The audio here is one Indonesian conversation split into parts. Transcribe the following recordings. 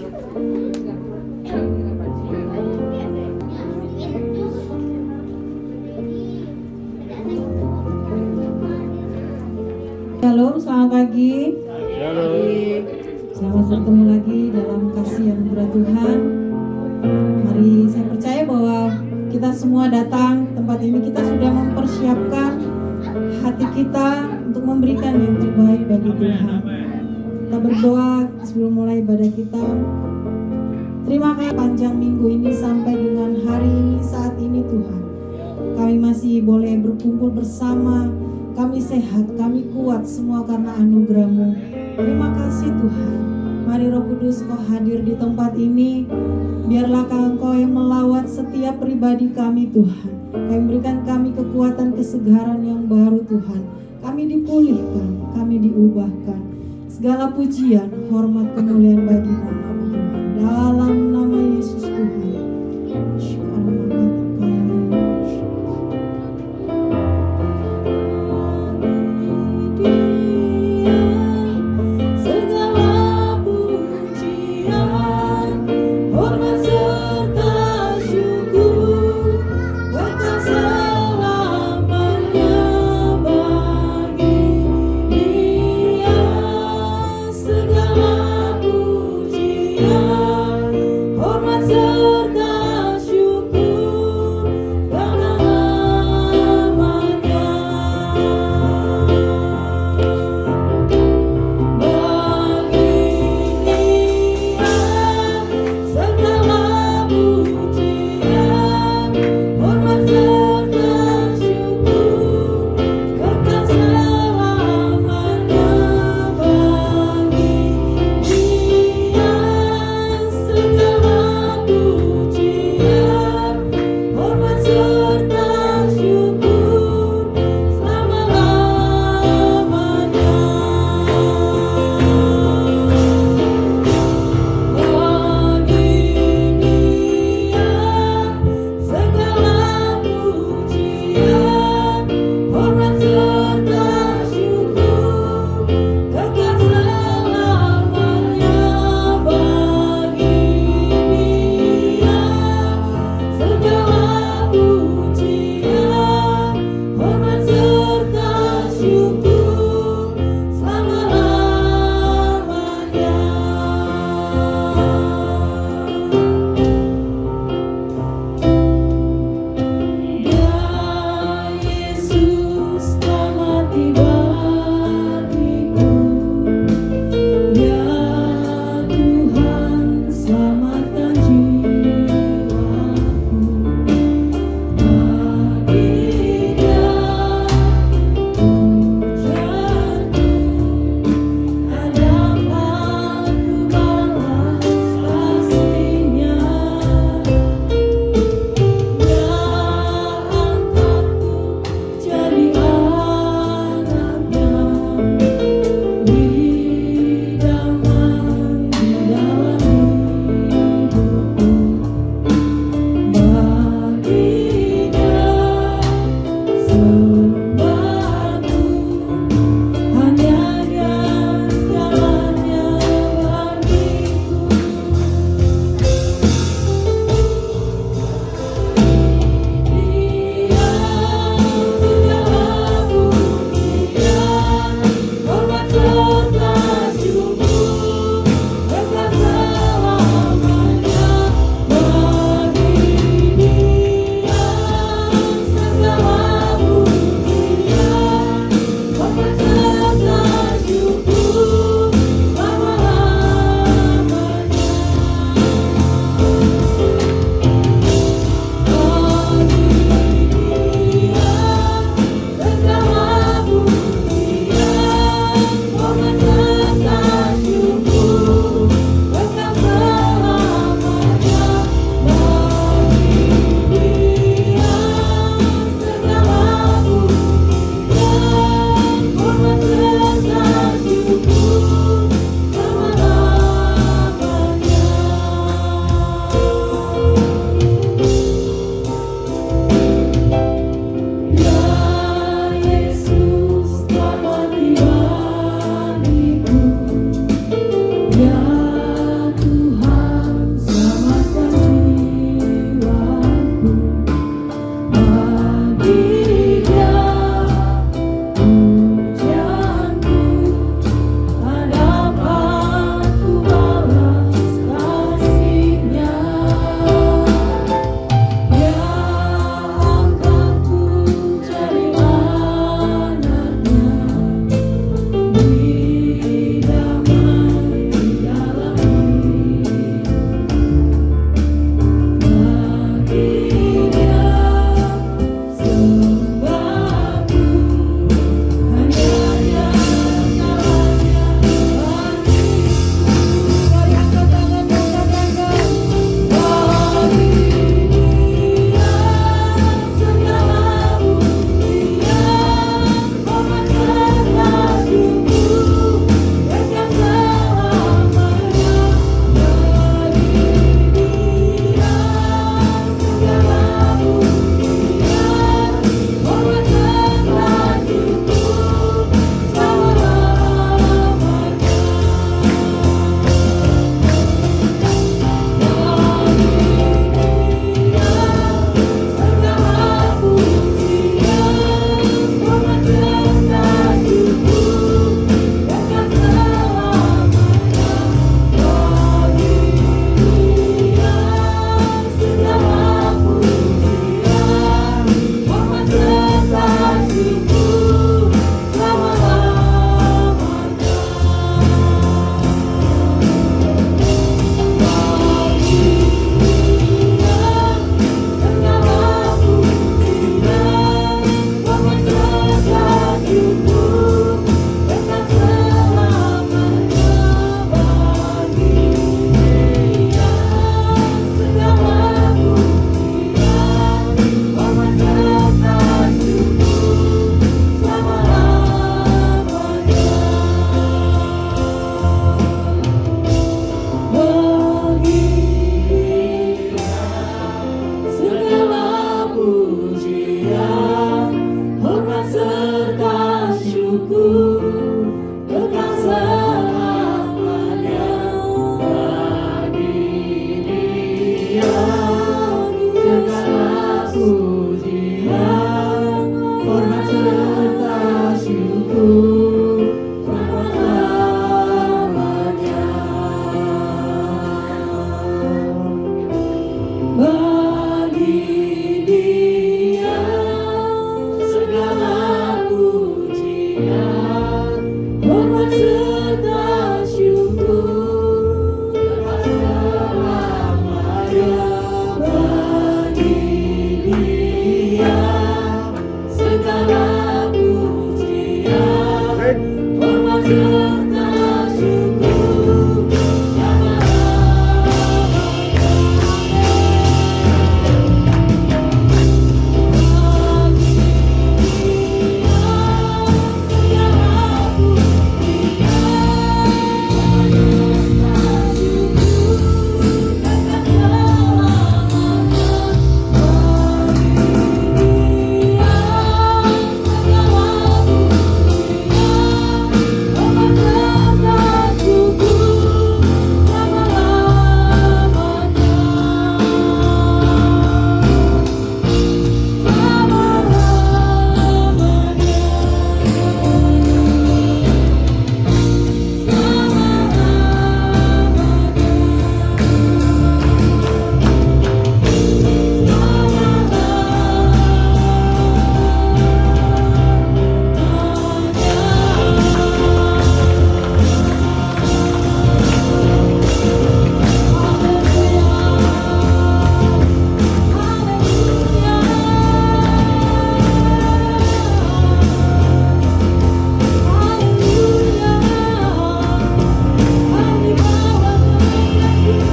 Shalom, selamat pagi. Shalom. Selamat bertemu lagi dalam kasih anugerah Tuhan. Mari, saya percaya bahwa kita semua datang ke tempat ini, kita sudah mempersiapkan hati kita untuk memberikan yang terbaik bagi Tuhan. Kita berdoa sebelum mulai ibadah kita. Terima kasih panjang minggu ini sampai dengan hari ini, saat ini Tuhan. Kami masih boleh berkumpul bersama, kami sehat, kami kuat, semua karena anugerah-Mu. Terima kasih Tuhan. Mari Roh Kudus Kau hadir di tempat ini. Biarlah Engkau yang melawat setiap pribadi kami Tuhan. Kau yang berikan kami kekuatan, kesegaran yang baru Tuhan. Kami dipulihkan, kami diubahkan. Segala pujian, hormat, kemuliaan bagi nama-Mu Tuhan. Dalam nama Yesus Tuhan. Segala pujian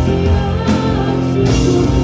Syukur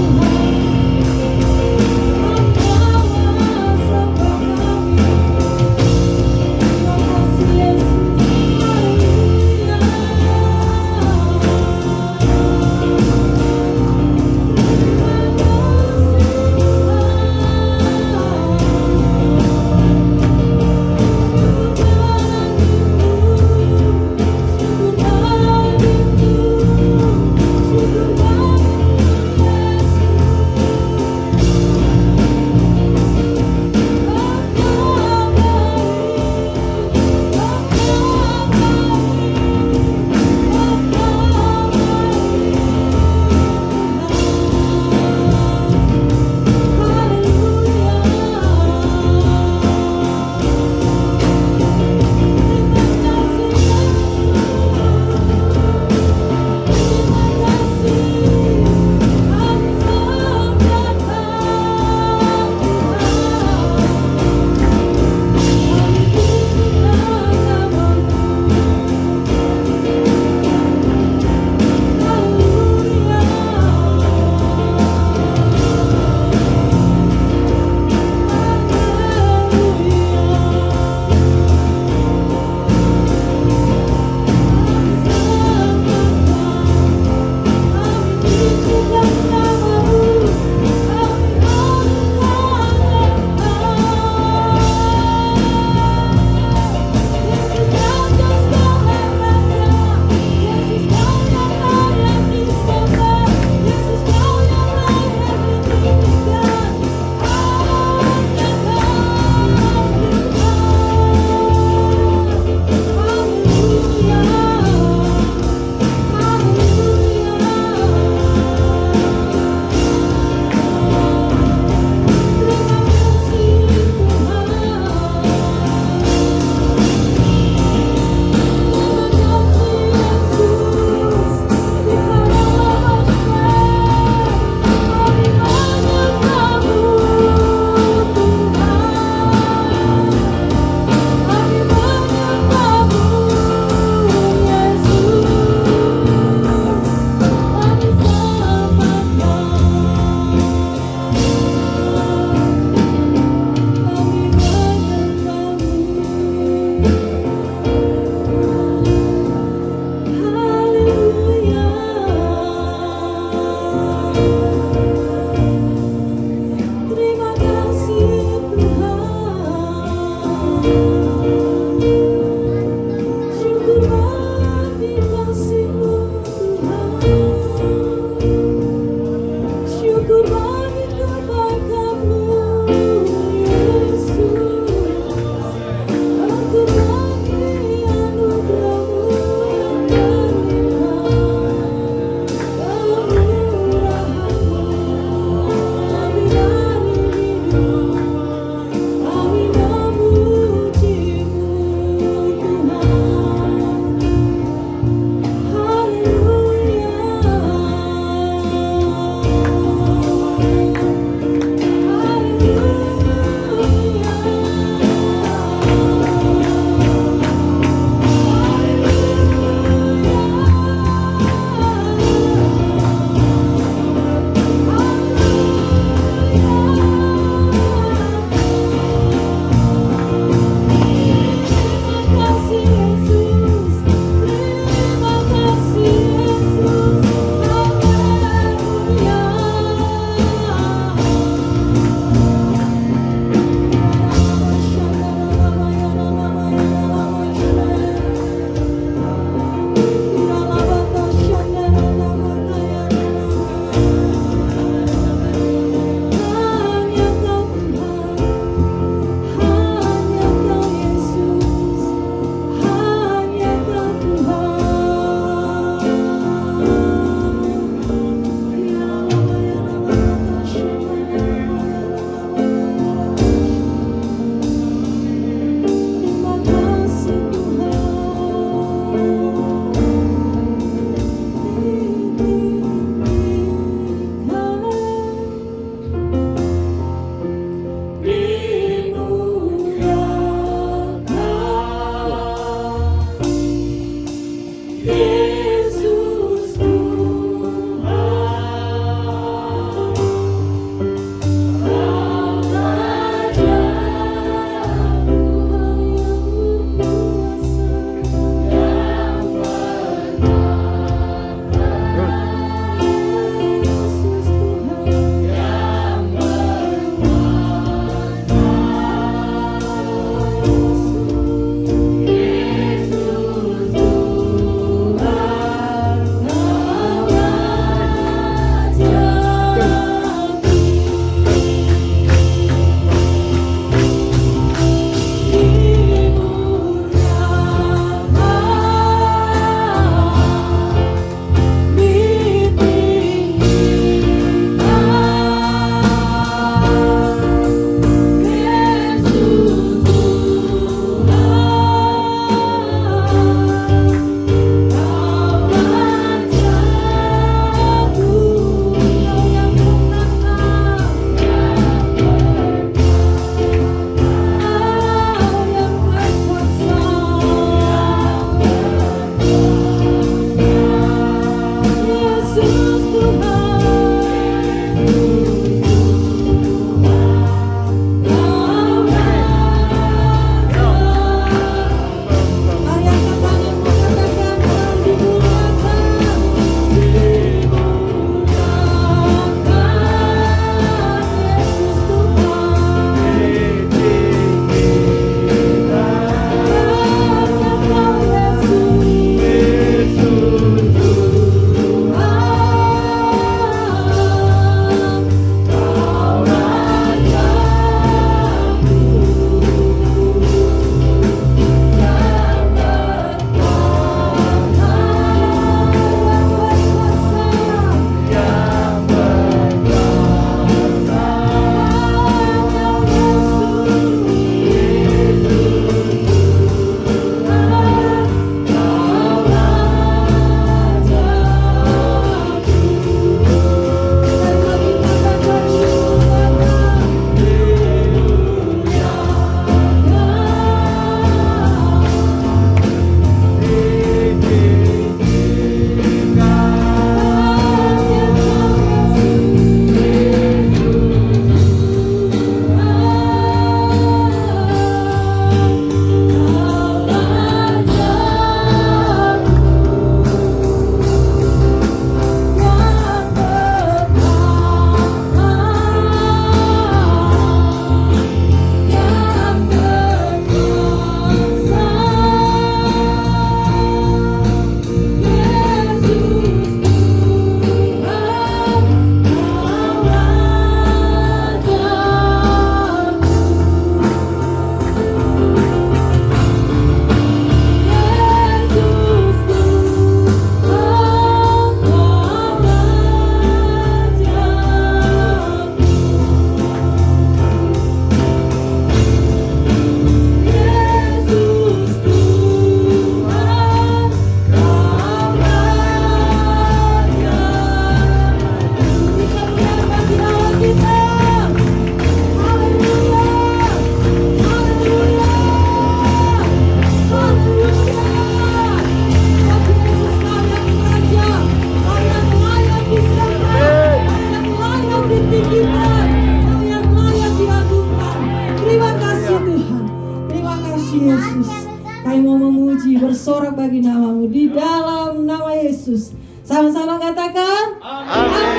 bersorak bagi namamu di dalam nama Yesus. Sama-sama katakan amin.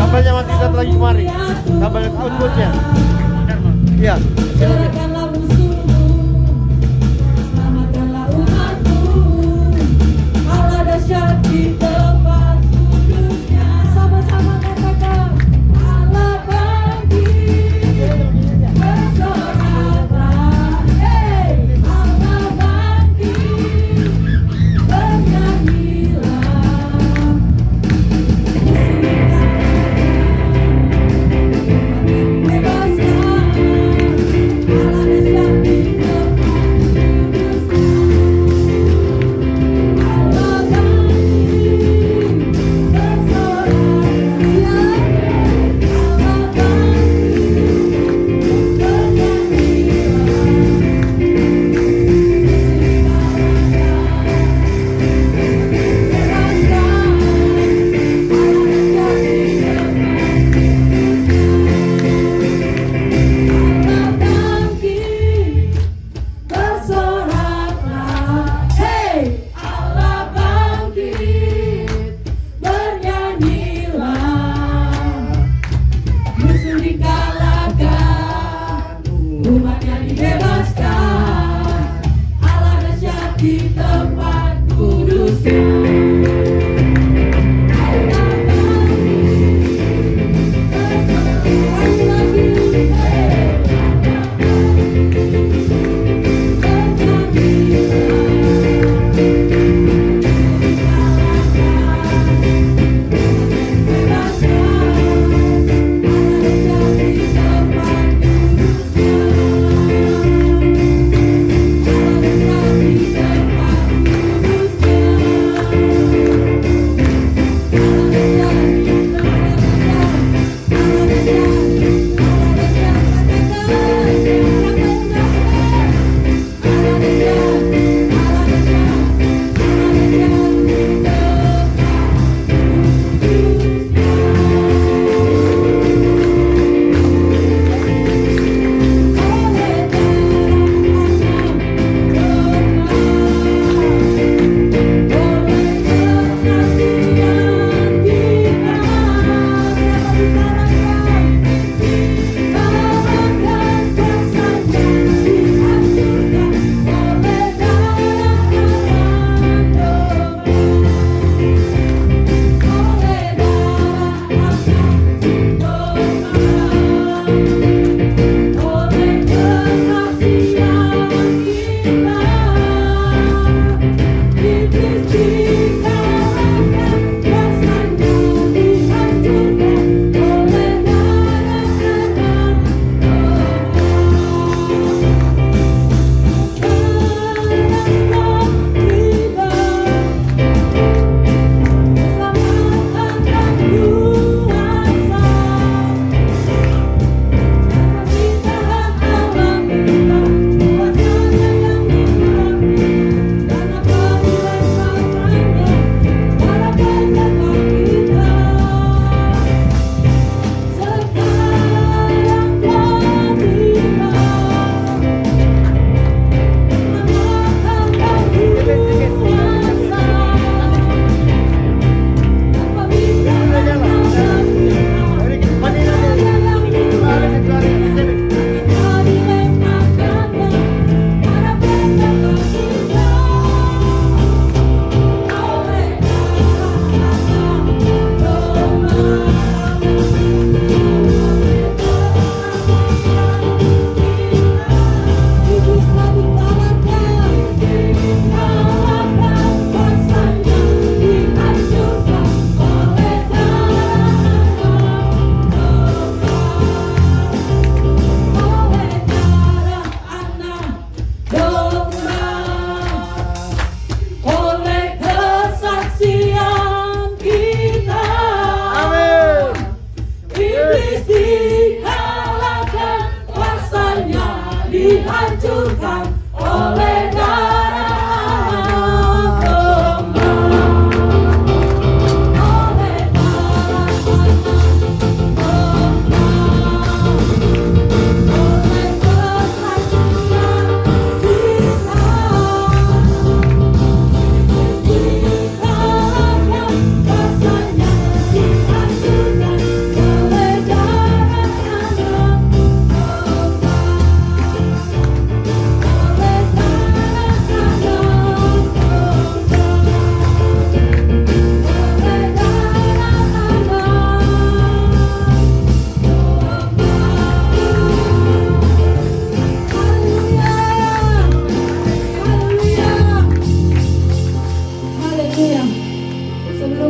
Tabelnya masih satu lagi kemari. Tabel outputnya. Iya. Serahkanlah musuhmu, selamatkanlah umatmu. Allah dahsyat di tempat kudusnya. Sama-sama katakan Allah bangkit, bersoraklah. Allah bangkit, bernyanyilah. Bebaskan, Allah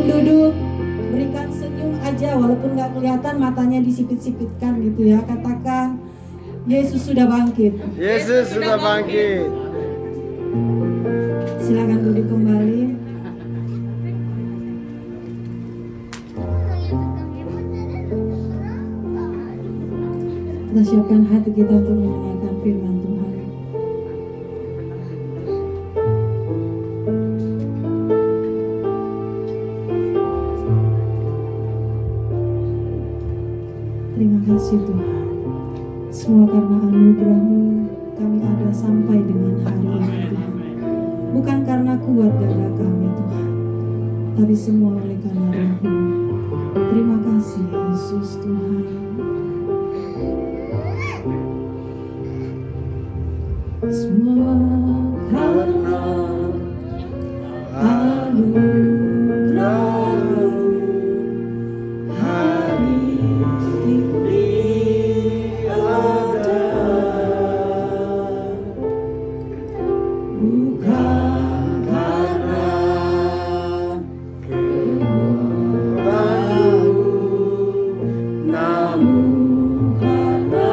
duduk, berikan senyum aja walaupun gak kelihatan, matanya disipit-sipitkan gitu ya. Katakan, Yesus sudah bangkit. Yesus sudah bangkit. Silakan duduk kembali. Kita siapkan hati kita untuk mendengarkan firman Tuhan. Terima kasih Tuhan. Semua karena anugerah-Mu kami ada sampai dengan hari ini Tuhan. Bukan karena kuat gagah kami Tuhan, tapi semua oleh karena Roh-Mu. Terima kasih Yesus Tuhan. Semua karena anugerah-Mu hari ini ada, bukan karena kekuatan-Mu, namun karena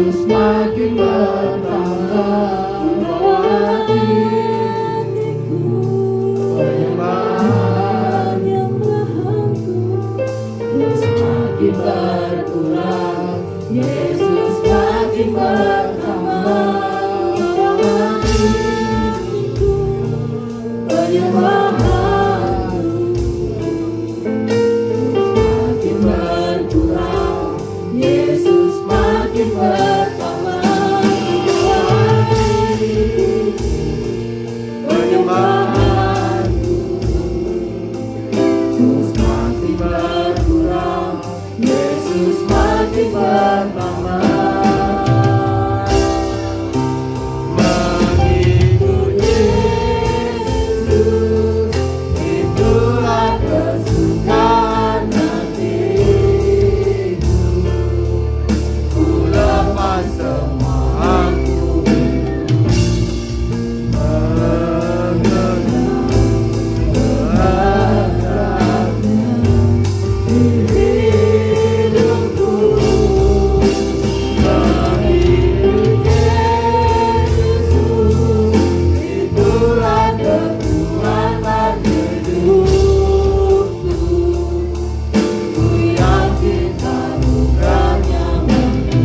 Yesus makin bertambah hatiku, penyembahan yang berhantu semakin berkurang, Yesus makin bertambah hatiku, penyembahan semakin berkurang, Yesus makin bertambah hatiku, penyembahanku semakin berkurang, Yesus makin bertambah. Mengikut Yesus itulah kesukaan hatiku, ku lepas semua aku hidupku. Mengikut Yesus itulah kekuatan hidupku, ku yakin anugerahnya mampu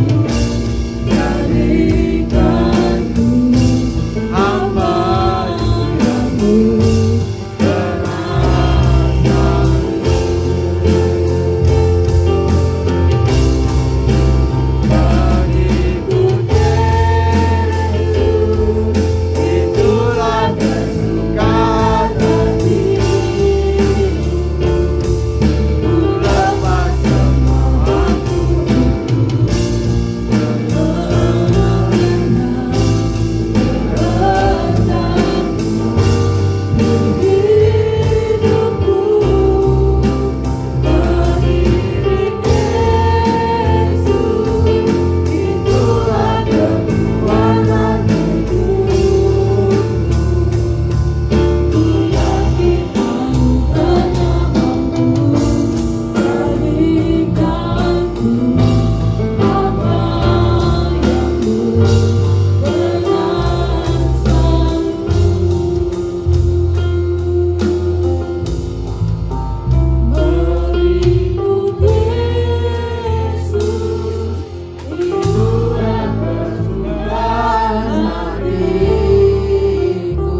jadikanku hamba yang-Mu mengikut Yesus itulah kesukaan hatiku, ku lepas semua aku hidupku. Mengiring Yesus itulah kekuatan hidupku, ku yakin anugerahnya mampu jadikanku hamba yang-Mu mengikut Yesus itulah kesukaan hatiku,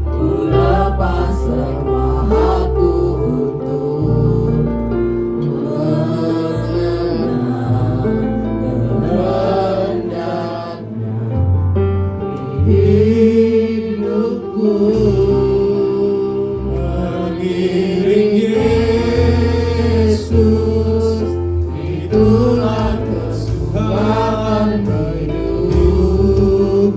ku lepas semua aku untuk mengenal kehendaknya hidupku. Mengiring Yesus itulah kesukaan hidupku,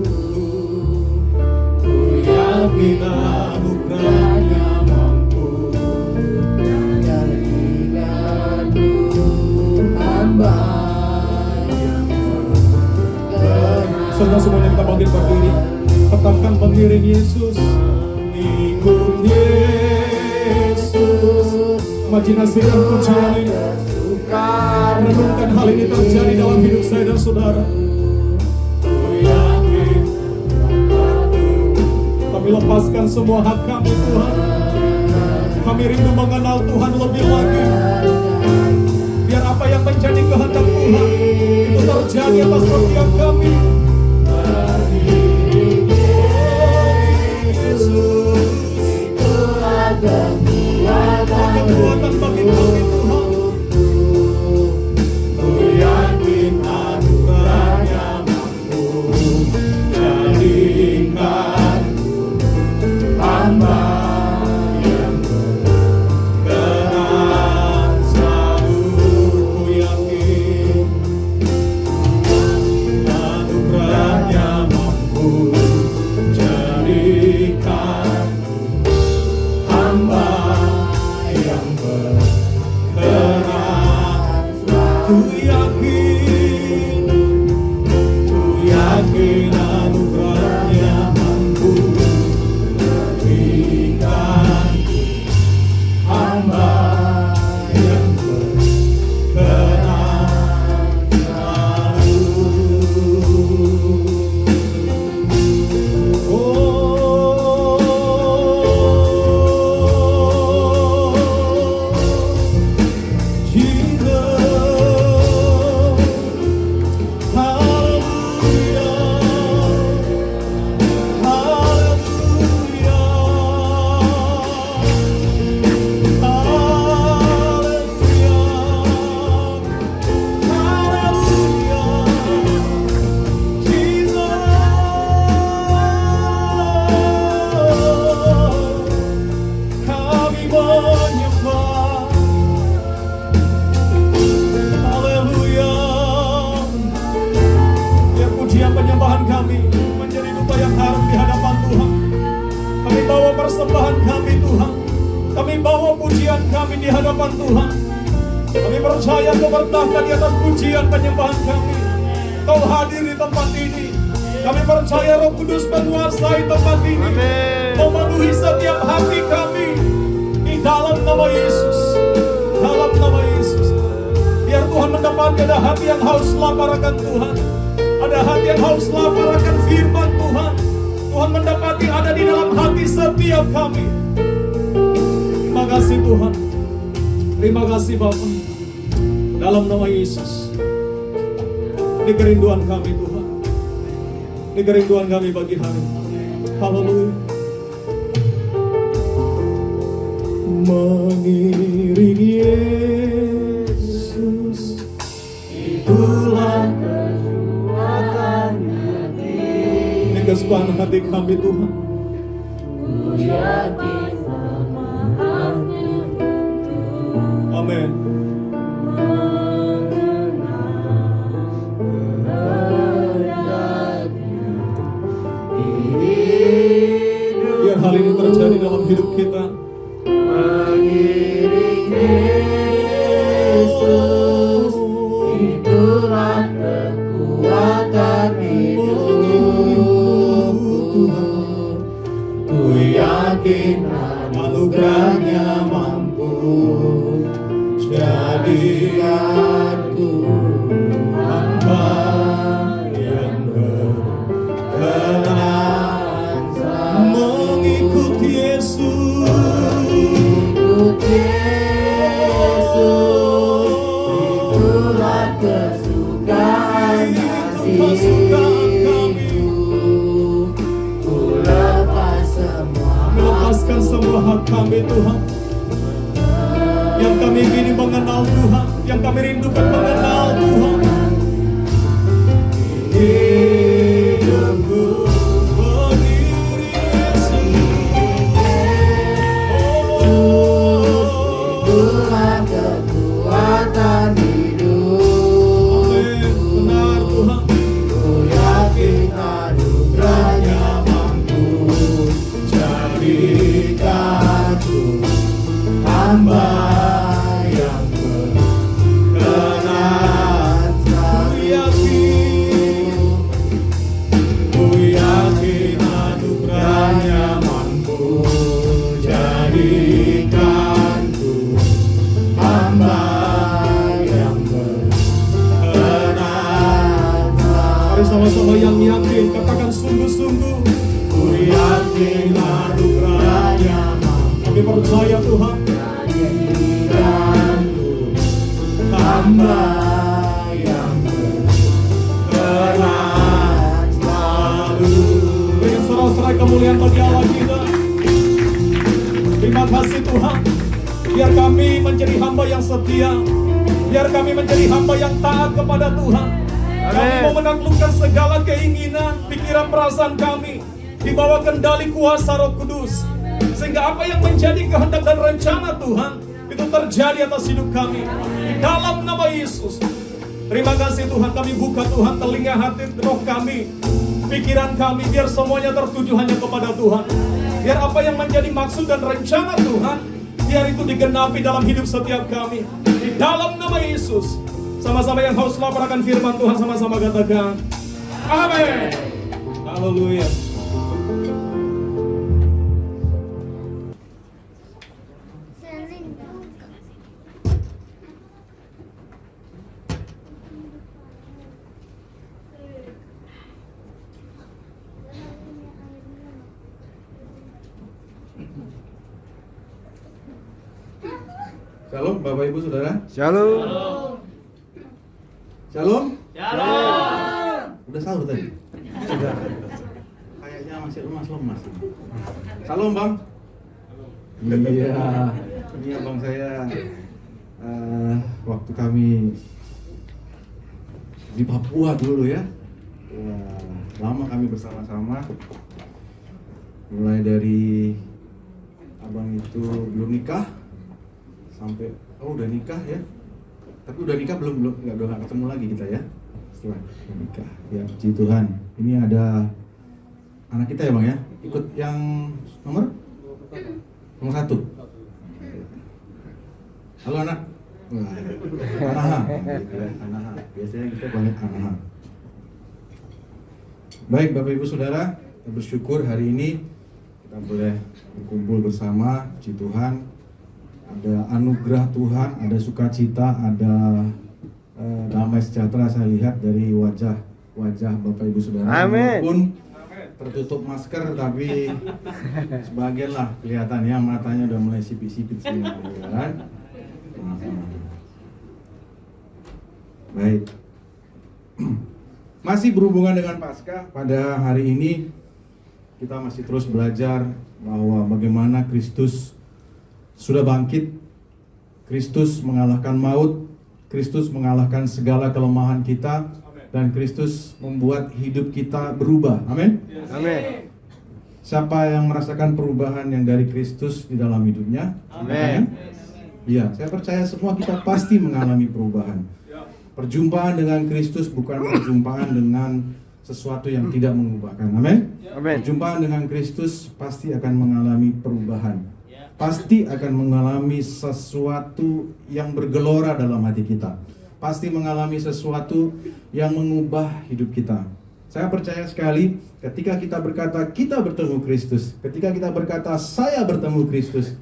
ku yakin anugerahnya mampu jadikanku hamba yang Saudara semuanya kita bangkit berdiri, katakan mengiring Yesus, ikut Yesus. Imajinasikan pujian ini, renungkan hal ini terjadi dalam hidup saya dan saudara. ku yakin Kami lepaskan semua hak kami Tuhan. Kami rindu mengenal Tuhan lebih lagi. Biar apa yang menjadi kehendak Tuhan itu terjadi atas setiap kami. Yesus, itulah kekuatan bagi kami Tuhan. ku yakin anugerahnya mampu jadikanku hamba yang berkenan selalu. Ku yakin bawa persembahan kami Tuhan. Kami bawa pujian kami di hadapan Tuhan. Kami percaya Kau bertahta di atas pujian penyembahan kami. Kau hadir di tempat ini. Kami percaya Roh Kudus menguasai tempat ini. Amin. Memenuhi setiap hati kami. Di dalam nama Yesus. Dalam nama Yesus. Biar Tuhan mendapatkan ada hati yang haus lapar akan Tuhan. Ada hati yang haus lapar akan firman Tuhan. Tuhan mendapati ada di dalam hati setiap kami. Terima kasih Tuhan. Terima kasih Bapa. Dalam nama Yesus. Ini kerinduan kami Tuhan. Ini kerinduan kami bagi hari ini. Haleluya. Mengiring Yesus, itulah kekuatan hati. Ini kesukaan hati kami Tuhan. Amin. Biar hal ini terjadi dalam hidup kita. Mengiring Yesus, itulah kekuatan hidupku. Ku yakin anugerahnya mampu jadikanku hamba yang berkenan mengikut Yesus. Itulah kesukaan hatiku. Ku lepas semua, Melepaskan semua hak kami Tuhan. Yang kami ingin mengenal Tuhan, yang kami rindukan mengenal Tuhan. Hidupku mengiring Yesus. itulah kekuatan hidupku. Benar Tuhan. Ku yakin anugerahnya mampu jadikanku hamba yang berkenan Ku yakin anugerahnya mampu jadikanku hamba yang berkenan. Mari sama-sama yang yakin katakan sungguh-sungguh. Ku yakin anugerahnya mampu Kami percaya Tuhan. jadikanku hamba yang berkenan selalu. Dengan serai-serai kemuliaan bagi Allah kita. Terima kasih Tuhan. Biar kami menjadi hamba yang setia. Biar kami menjadi hamba yang taat kepada Tuhan. Kami Amin. mau menaklukkan segala keinginan, pikiran, perasaan kami di bawah kendali kuasa Roh Kudus. Sehingga apa yang menjadi kehendak dan rencana Tuhan itu terjadi atas hidup kami. Di dalam nama Yesus. Terima kasih Tuhan, kami buka Tuhan telinga hati roh kami, pikiran kami, biar semuanya tertuju hanya kepada Tuhan. Biar apa yang menjadi maksud dan rencana Tuhan, biar itu digenapi dalam hidup setiap kami. Di dalam nama Yesus. Sama-sama yang haus lapar akan firman Tuhan, sama-sama katakan amin. Haleluya. Shalom Bapak Ibu Saudara. Shalom. Shalom. Udah sahur tadi? Sudah. Kayaknya masih lemas-lemas. Shalom Bang. Iya. Ini abang saya. Waktu kami di Papua dulu ya. Lama kami bersama-sama. Mulai dari abang itu belum nikah sampai udah nikah ya. Tapi udah nikah belum nggak ketemu lagi kita ya setelah nikah. Ya puji Tuhan. Ini ada anak kita ya Bang ya, ikut yang nomor 1. Halo anak. Wah, Anaha. Anaha. Biasanya kita panggil Anaha. Baik Bapak Ibu Saudara, kita bersyukur hari ini kita boleh berkumpul bersama, puji Tuhan. Ada anugerah Tuhan, ada sukacita, ada damai sejahtera saya lihat dari wajah Bapak Ibu Saudara. Amin. Walaupun tertutup masker tapi sebagian lah kelihatan ya, matanya udah mulai sipit-sipit semua ya kan. Baik. Masih berhubungan dengan Paskah, pada hari ini kita masih terus belajar bahwa bagaimana Kristus sudah bangkit, Kristus mengalahkan maut, Kristus mengalahkan segala kelemahan kita, dan Kristus membuat hidup kita berubah. Amin. Amin. Siapa yang merasakan perubahan yang dari Kristus di dalam hidupnya? Amin. Iya, saya percaya semua kita pasti mengalami perubahan. Perjumpaan dengan Kristus bukan perjumpaan dengan sesuatu yang tidak mengubahkan. Amin. Amin. Perjumpaan dengan Kristus pasti akan mengalami perubahan. Pasti akan mengalami sesuatu yang bergelora dalam hati kita. Pasti mengalami sesuatu yang mengubah hidup kita. Saya percaya sekali ketika kita berkata kita bertemu Kristus, ketika kita berkata saya bertemu Kristus,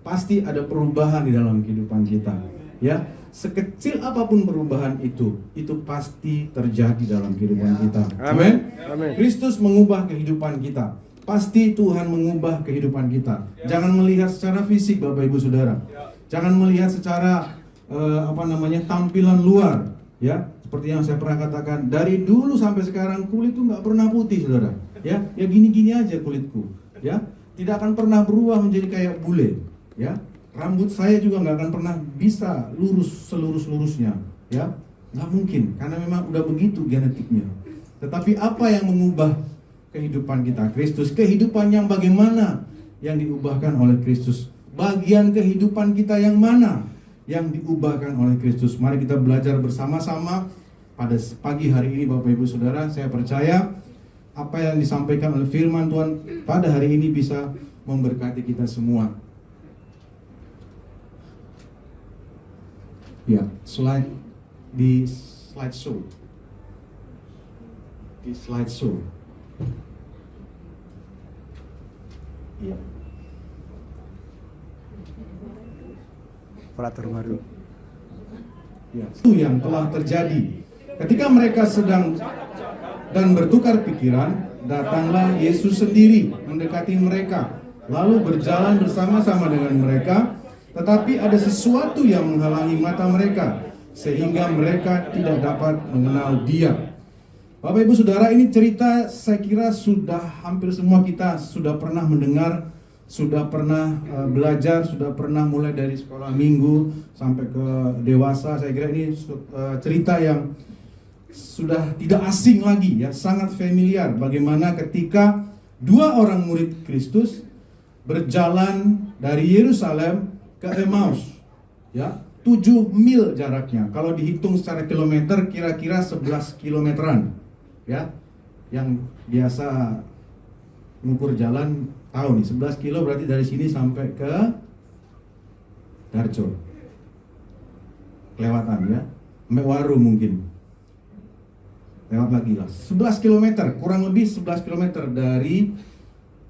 pasti ada perubahan di dalam kehidupan kita. Ya, sekecil apapun perubahan itu pasti terjadi dalam kehidupan kita. Amin. Amin. Kristus mengubah kehidupan kita. Pasti Tuhan mengubah kehidupan kita. Jangan melihat secara fisik Bapak Ibu Saudara. Jangan melihat secara tampilan luar, ya. Seperti yang saya pernah katakan, dari dulu sampai sekarang kulit itu nggak pernah putih, Saudara. Ya gini-gini aja kulitku, ya. Tidak akan pernah berubah menjadi kayak bule, ya. Rambut saya juga nggak akan pernah bisa lurus selurus-lurusnya, ya. Nggak mungkin, karena memang udah begitu genetiknya. Tetapi apa yang mengubah kehidupan kita? Kristus. Kehidupan yang bagaimana yang diubahkan oleh Kristus? Bagian kehidupan kita yang mana yang diubahkan oleh Kristus? Mari kita belajar bersama-sama pada pagi hari ini Bapak Ibu Saudara. Saya percaya apa yang disampaikan oleh firman Tuhan pada hari ini bisa memberkati kita semua. Ya, di slideshow. Iya. Operator baru. Ya, itu yang telah terjadi. Ketika mereka sedang dan bertukar pikiran, datanglah Yesus sendiri mendekati mereka, lalu berjalan bersama-sama dengan mereka. Tetapi ada sesuatu yang menghalangi mata mereka, sehingga mereka tidak dapat mengenal Dia. Bapak Ibu Saudara, ini cerita saya kira sudah hampir semua kita sudah pernah mendengar, sudah pernah belajar, sudah pernah mulai dari sekolah minggu sampai ke dewasa. Saya kira ini cerita yang sudah tidak asing lagi, ya, sangat familiar. Bagaimana ketika dua orang murid Kristus berjalan dari Yerusalem ke Emmaus, ya, 7 mil jaraknya. Kalau dihitung secara kilometer kira-kira 11 kilometeran, ya. Yang biasa mengukur jalan tahu nih, 11 kilo berarti dari sini sampai ke Darjo. Kelewatan, ya. Sampai Waru mungkin. Lewat lagi lah. 11 kilometer, kurang lebih 11 kilometer dari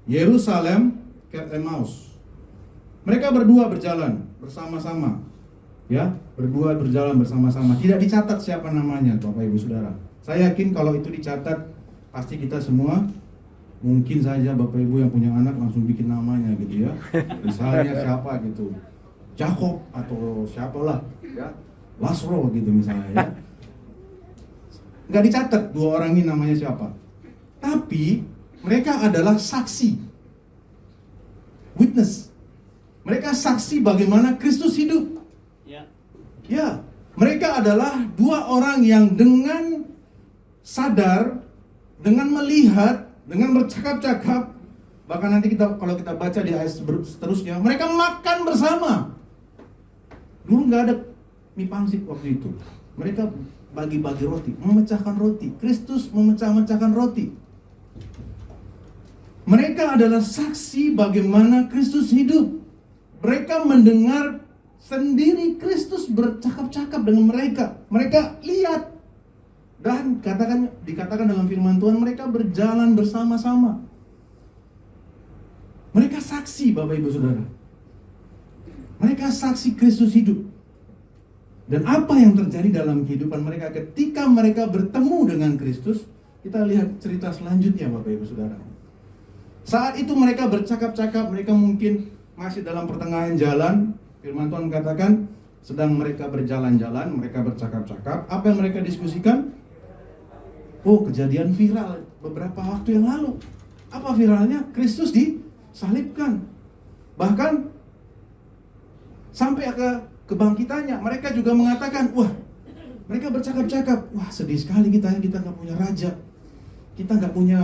Yerusalem ke Emmaus. Mereka berdua berjalan bersama-sama, ya, berdua berjalan bersama-sama. Tidak dicatat siapa namanya, Bapak Ibu Saudara. Saya yakin kalau itu dicatat, pasti kita semua, mungkin saja Bapak Ibu yang punya anak langsung bikin namanya gitu ya. Misalnya siapa gitu, Jakob atau siapalah, ya, Lasro gitu misalnya, ya. Nggak dicatat dua orang ini namanya siapa. Tapi mereka adalah saksi, witness. Mereka saksi bagaimana Kristus hidup. Ya, mereka adalah dua orang yang dengan sadar, dengan melihat, dengan bercakap-cakap, bahkan nanti kalau kita baca di ayat seterusnya, mereka makan bersama. Dulu nggak ada mie pangsit waktu itu. Mereka bagi-bagi roti, memecahkan roti. Kristus memecah-mecahkan roti. Mereka adalah saksi bagaimana Kristus hidup. Mereka mendengar sendiri Kristus bercakap-cakap dengan mereka. Mereka lihat. Dan dikatakan dalam firman Tuhan, mereka berjalan bersama-sama. Mereka saksi, Bapak Ibu Saudara. Mereka saksi Kristus hidup. Dan apa yang terjadi dalam kehidupan mereka ketika mereka bertemu dengan Kristus? Kita lihat cerita selanjutnya, Bapak Ibu Saudara. Saat itu mereka bercakap-cakap, mereka mungkin masih dalam pertengahan jalan. Firman Tuhan katakan, sedang mereka berjalan-jalan, mereka bercakap-cakap. Apa yang mereka diskusikan? Oh, kejadian viral beberapa waktu yang lalu. Apa viralnya? Kristus disalibkan. Bahkan sampai ke kebangkitannya, mereka juga mengatakan, wah, mereka bercakap-cakap, wah, sedih sekali kita nggak punya raja, kita nggak punya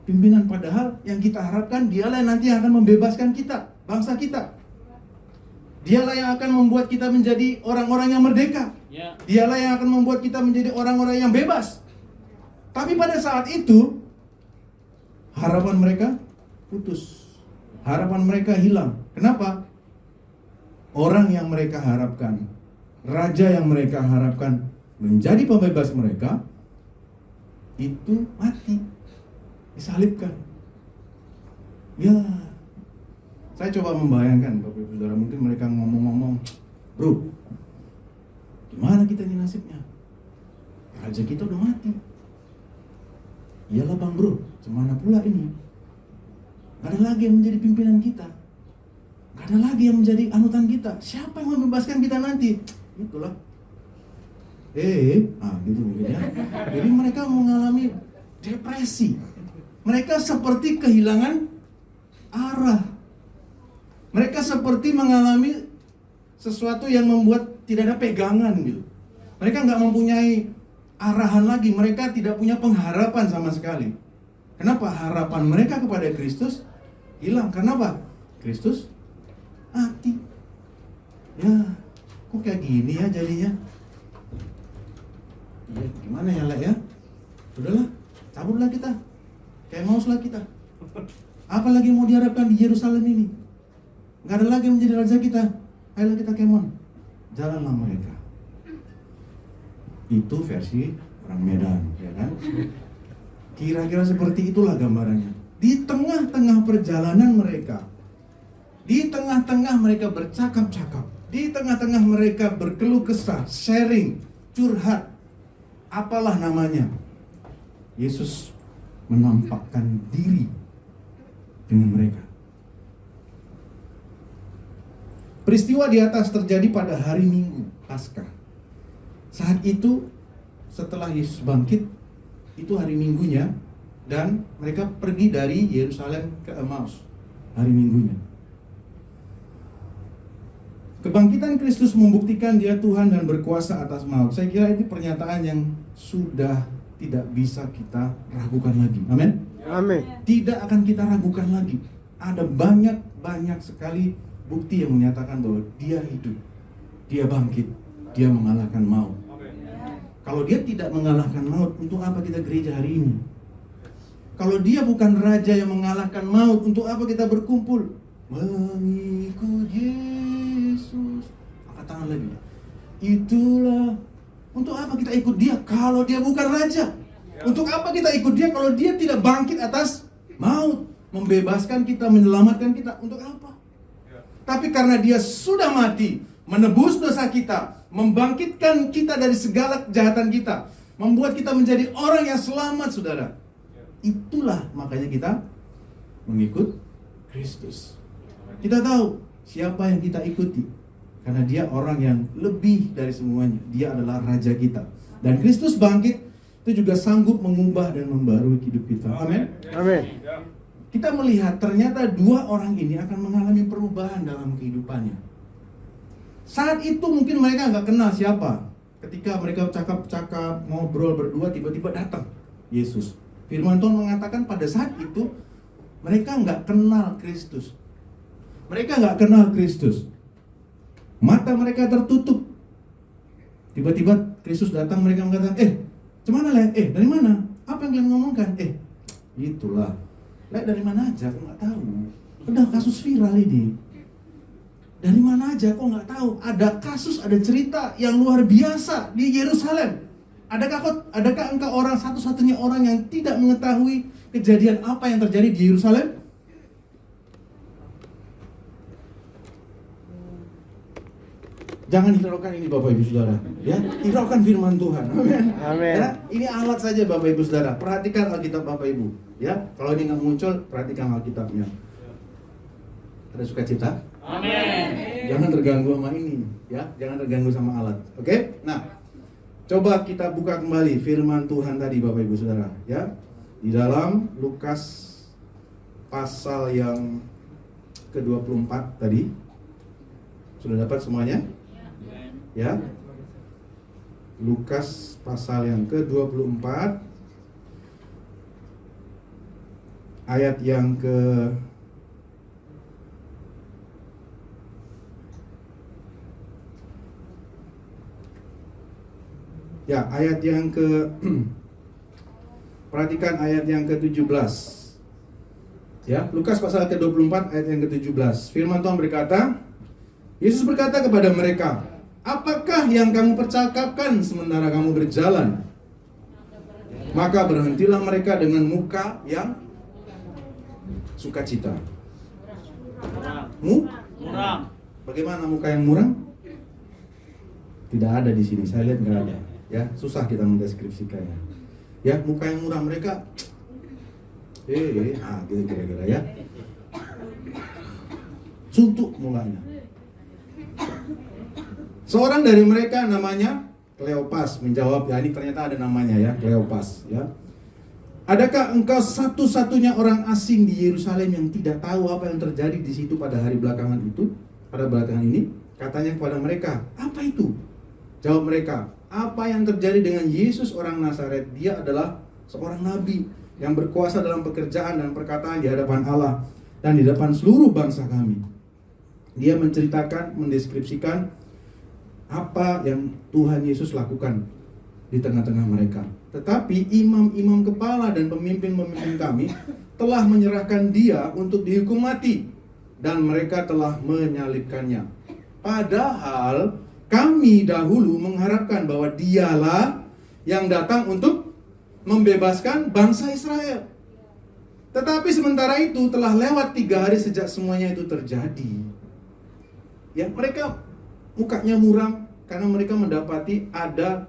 pimpinan, padahal yang kita harapkan dialah yang nanti akan membebaskan kita, bangsa kita. Dialah yang akan membuat kita menjadi orang-orang yang merdeka. Dialah yang akan membuat kita menjadi orang-orang yang bebas. Tapi pada saat itu, harapan mereka putus. Harapan mereka hilang. Kenapa? Orang yang mereka harapkan, raja yang mereka harapkan menjadi pembebas mereka, itu mati, disalibkan. Ya, saya coba membayangkan, Bapak Ibu Saudara, mungkin mereka ngomong-ngomong, bro, gimana kita ini nasibnya? Raja kita udah mati. Iyalah bang bro, gimana pula ini? Gak ada lagi yang menjadi pimpinan kita, gak ada lagi yang menjadi anutan kita. Siapa yang membebaskan kita nanti? Itulah. Gitu mungkin ya. Jadi mereka mengalami depresi. Mereka seperti kehilangan arah. Mereka seperti mengalami sesuatu yang membuat tidak ada pegangan gitu. Mereka nggak mempunyai arahan lagi. Mereka tidak punya pengharapan sama sekali. Kenapa? Harapan mereka kepada Kristus hilang. Kenapa? Kristus mati. Ya, kok kayak gini ya jadinya? Ya, gimana ya lah ya? Sudahlah, cabutlah kita. Kayak mauslah kita. Apalagi mau diharapkan di Yerusalem ini? Gak ada lagi yang menjadi raja kita. Ayolah kita kemon. Jalanlah mereka. Itu versi orang Medan, ya kan? Kira-kira seperti itulah gambarannya. Di tengah-tengah perjalanan mereka, di tengah-tengah mereka bercakap-cakap, di tengah-tengah mereka berkeluh kesah, sharing, curhat, apalah namanya, Yesus menampakkan diri dengan mereka. Peristiwa di atas terjadi pada hari Minggu Paskah. Saat itu setelah Yesus bangkit, itu hari Minggunya, dan mereka pergi dari Yerusalem ke Emmaus hari Minggunya. Kebangkitan Kristus membuktikan Dia Tuhan dan berkuasa atas maut. Saya kira itu pernyataan yang sudah tidak bisa kita ragukan lagi. Amin. Amin. Tidak akan kita ragukan lagi. Ada banyak sekali bukti yang menyatakan bahwa Dia hidup, Dia bangkit, Dia mengalahkan maut. Kalau Dia tidak mengalahkan maut, untuk apa kita gereja hari ini? Kalau Dia bukan Raja yang mengalahkan maut, untuk apa kita berkumpul? Mengikut Yesus. Angkat tangan lagi. Itulah. Untuk apa kita ikut Dia kalau Dia bukan Raja? Untuk apa kita ikut Dia kalau Dia tidak bangkit atas maut, membebaskan kita, menyelamatkan kita? Untuk apa? Tapi karena Dia sudah mati, menebus dosa kita, membangkitkan kita dari segala kejahatan kita, membuat kita menjadi orang yang selamat, saudara. Itulah makanya kita mengikut Kristus. Kita tahu siapa yang kita ikuti, karena Dia orang yang lebih dari semuanya. Dia adalah Raja kita. Dan Kristus bangkit itu juga sanggup mengubah dan membarui hidup kita. Amin. Amin. Kita melihat ternyata dua orang ini akan mengalami perubahan dalam kehidupannya. Saat itu mungkin mereka nggak kenal siapa. Ketika mereka cakap-cakap, ngobrol berdua, tiba-tiba datang Yesus. Firman Tuhan mengatakan pada saat itu mereka nggak kenal Kristus. Mereka nggak kenal Kristus. Mata mereka tertutup. Tiba-tiba Kristus datang, mereka mengatakan, cemana lah? Dari mana? Apa yang kalian ngomongkan? Itulah. Lah dari mana aja? Kok nggak tahu? Udah kasus viral ini. Dari mana aja? Kok nggak tahu? Ada kasus, ada cerita yang luar biasa di Yerusalem. Adakah engkau orang satu-satunya orang yang tidak mengetahui kejadian apa yang terjadi di Yerusalem? Jangan hiraukan ini Bapak Ibu Saudara, ya. Hiraukan firman Tuhan. Amin. Amin. Ya, ini alat saja Bapak Ibu Saudara. Perhatikan Alkitab Bapak Ibu, ya. Kalau ini nggak muncul, perhatikan Alkitabnya. Ada sukacita? Amin. Jangan terganggu sama ini, ya. Jangan terganggu sama alat. Oke? Nah, coba kita buka kembali firman Tuhan tadi Bapak Ibu Saudara, ya. Di dalam Lukas pasal yang ke-24 tadi. Sudah dapat semuanya? Ya. Lukas pasal yang ke-24 ayat yang ke ayat yang ke perhatikan ayat yang ke-17. Ya, Lukas pasal ke-24 ayat yang ke-17. Firman Tuhan berkata, Yesus berkata kepada mereka, "Apakah yang kamu percakapkan sementara kamu berjalan?" Maka berhentilah mereka dengan muka yang sukacita. Murang. Bagaimana muka yang muram? Tidak ada di sini, saya lihat nggak ada. Ya, susah kita mendeskripsikannya. Ya, muka yang muram mereka, gitu kira-kira ya. Suntuk mukanya. Seorang dari mereka namanya Kleopas menjawab, ya ini ternyata ada namanya ya, Kleopas ya. Adakah engkau satu-satunya orang asing di Yerusalem yang tidak tahu apa yang terjadi di situ pada hari belakangan ini? Katanya kepada mereka, apa itu? Jawab mereka, apa yang terjadi dengan Yesus orang Nazaret? Dia adalah seorang nabi yang berkuasa dalam pekerjaan dan perkataan di hadapan Allah dan di depan seluruh bangsa kami. Dia menceritakan, mendeskripsikan apa yang Tuhan Yesus lakukan di tengah-tengah mereka. Tetapi imam-imam kepala dan pemimpin-pemimpin kami telah menyerahkan dia untuk dihukum mati dan mereka telah menyalibkannya. Padahal kami dahulu mengharapkan bahwa dialah yang datang untuk membebaskan bangsa Israel. Tetapi sementara itu telah lewat 3 hari sejak semuanya itu terjadi. Ya, mereka mukanya muram karena mereka mendapati ada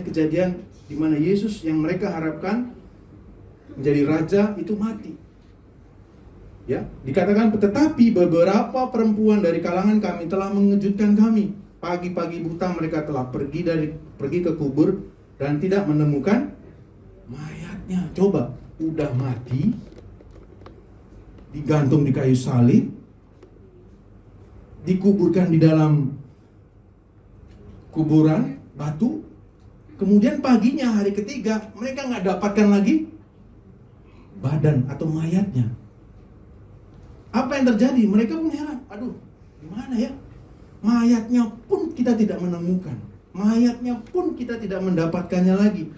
kejadian di mana Yesus yang mereka harapkan menjadi raja itu mati. Ya, dikatakan tetapi beberapa perempuan dari kalangan kami telah mengejutkan kami. Pagi-pagi buta mereka telah pergi ke kubur dan tidak menemukan mayatnya. Coba, udah mati, digantung di kayu salib, dikuburkan di dalam kuburan batu, kemudian paginya hari ketiga mereka nggak dapatkan lagi badan atau mayatnya. Apa yang terjadi? Mereka pun heran, aduh gimana ya, mayatnya pun kita tidak menemukan, mayatnya pun kita tidak mendapatkannya lagi.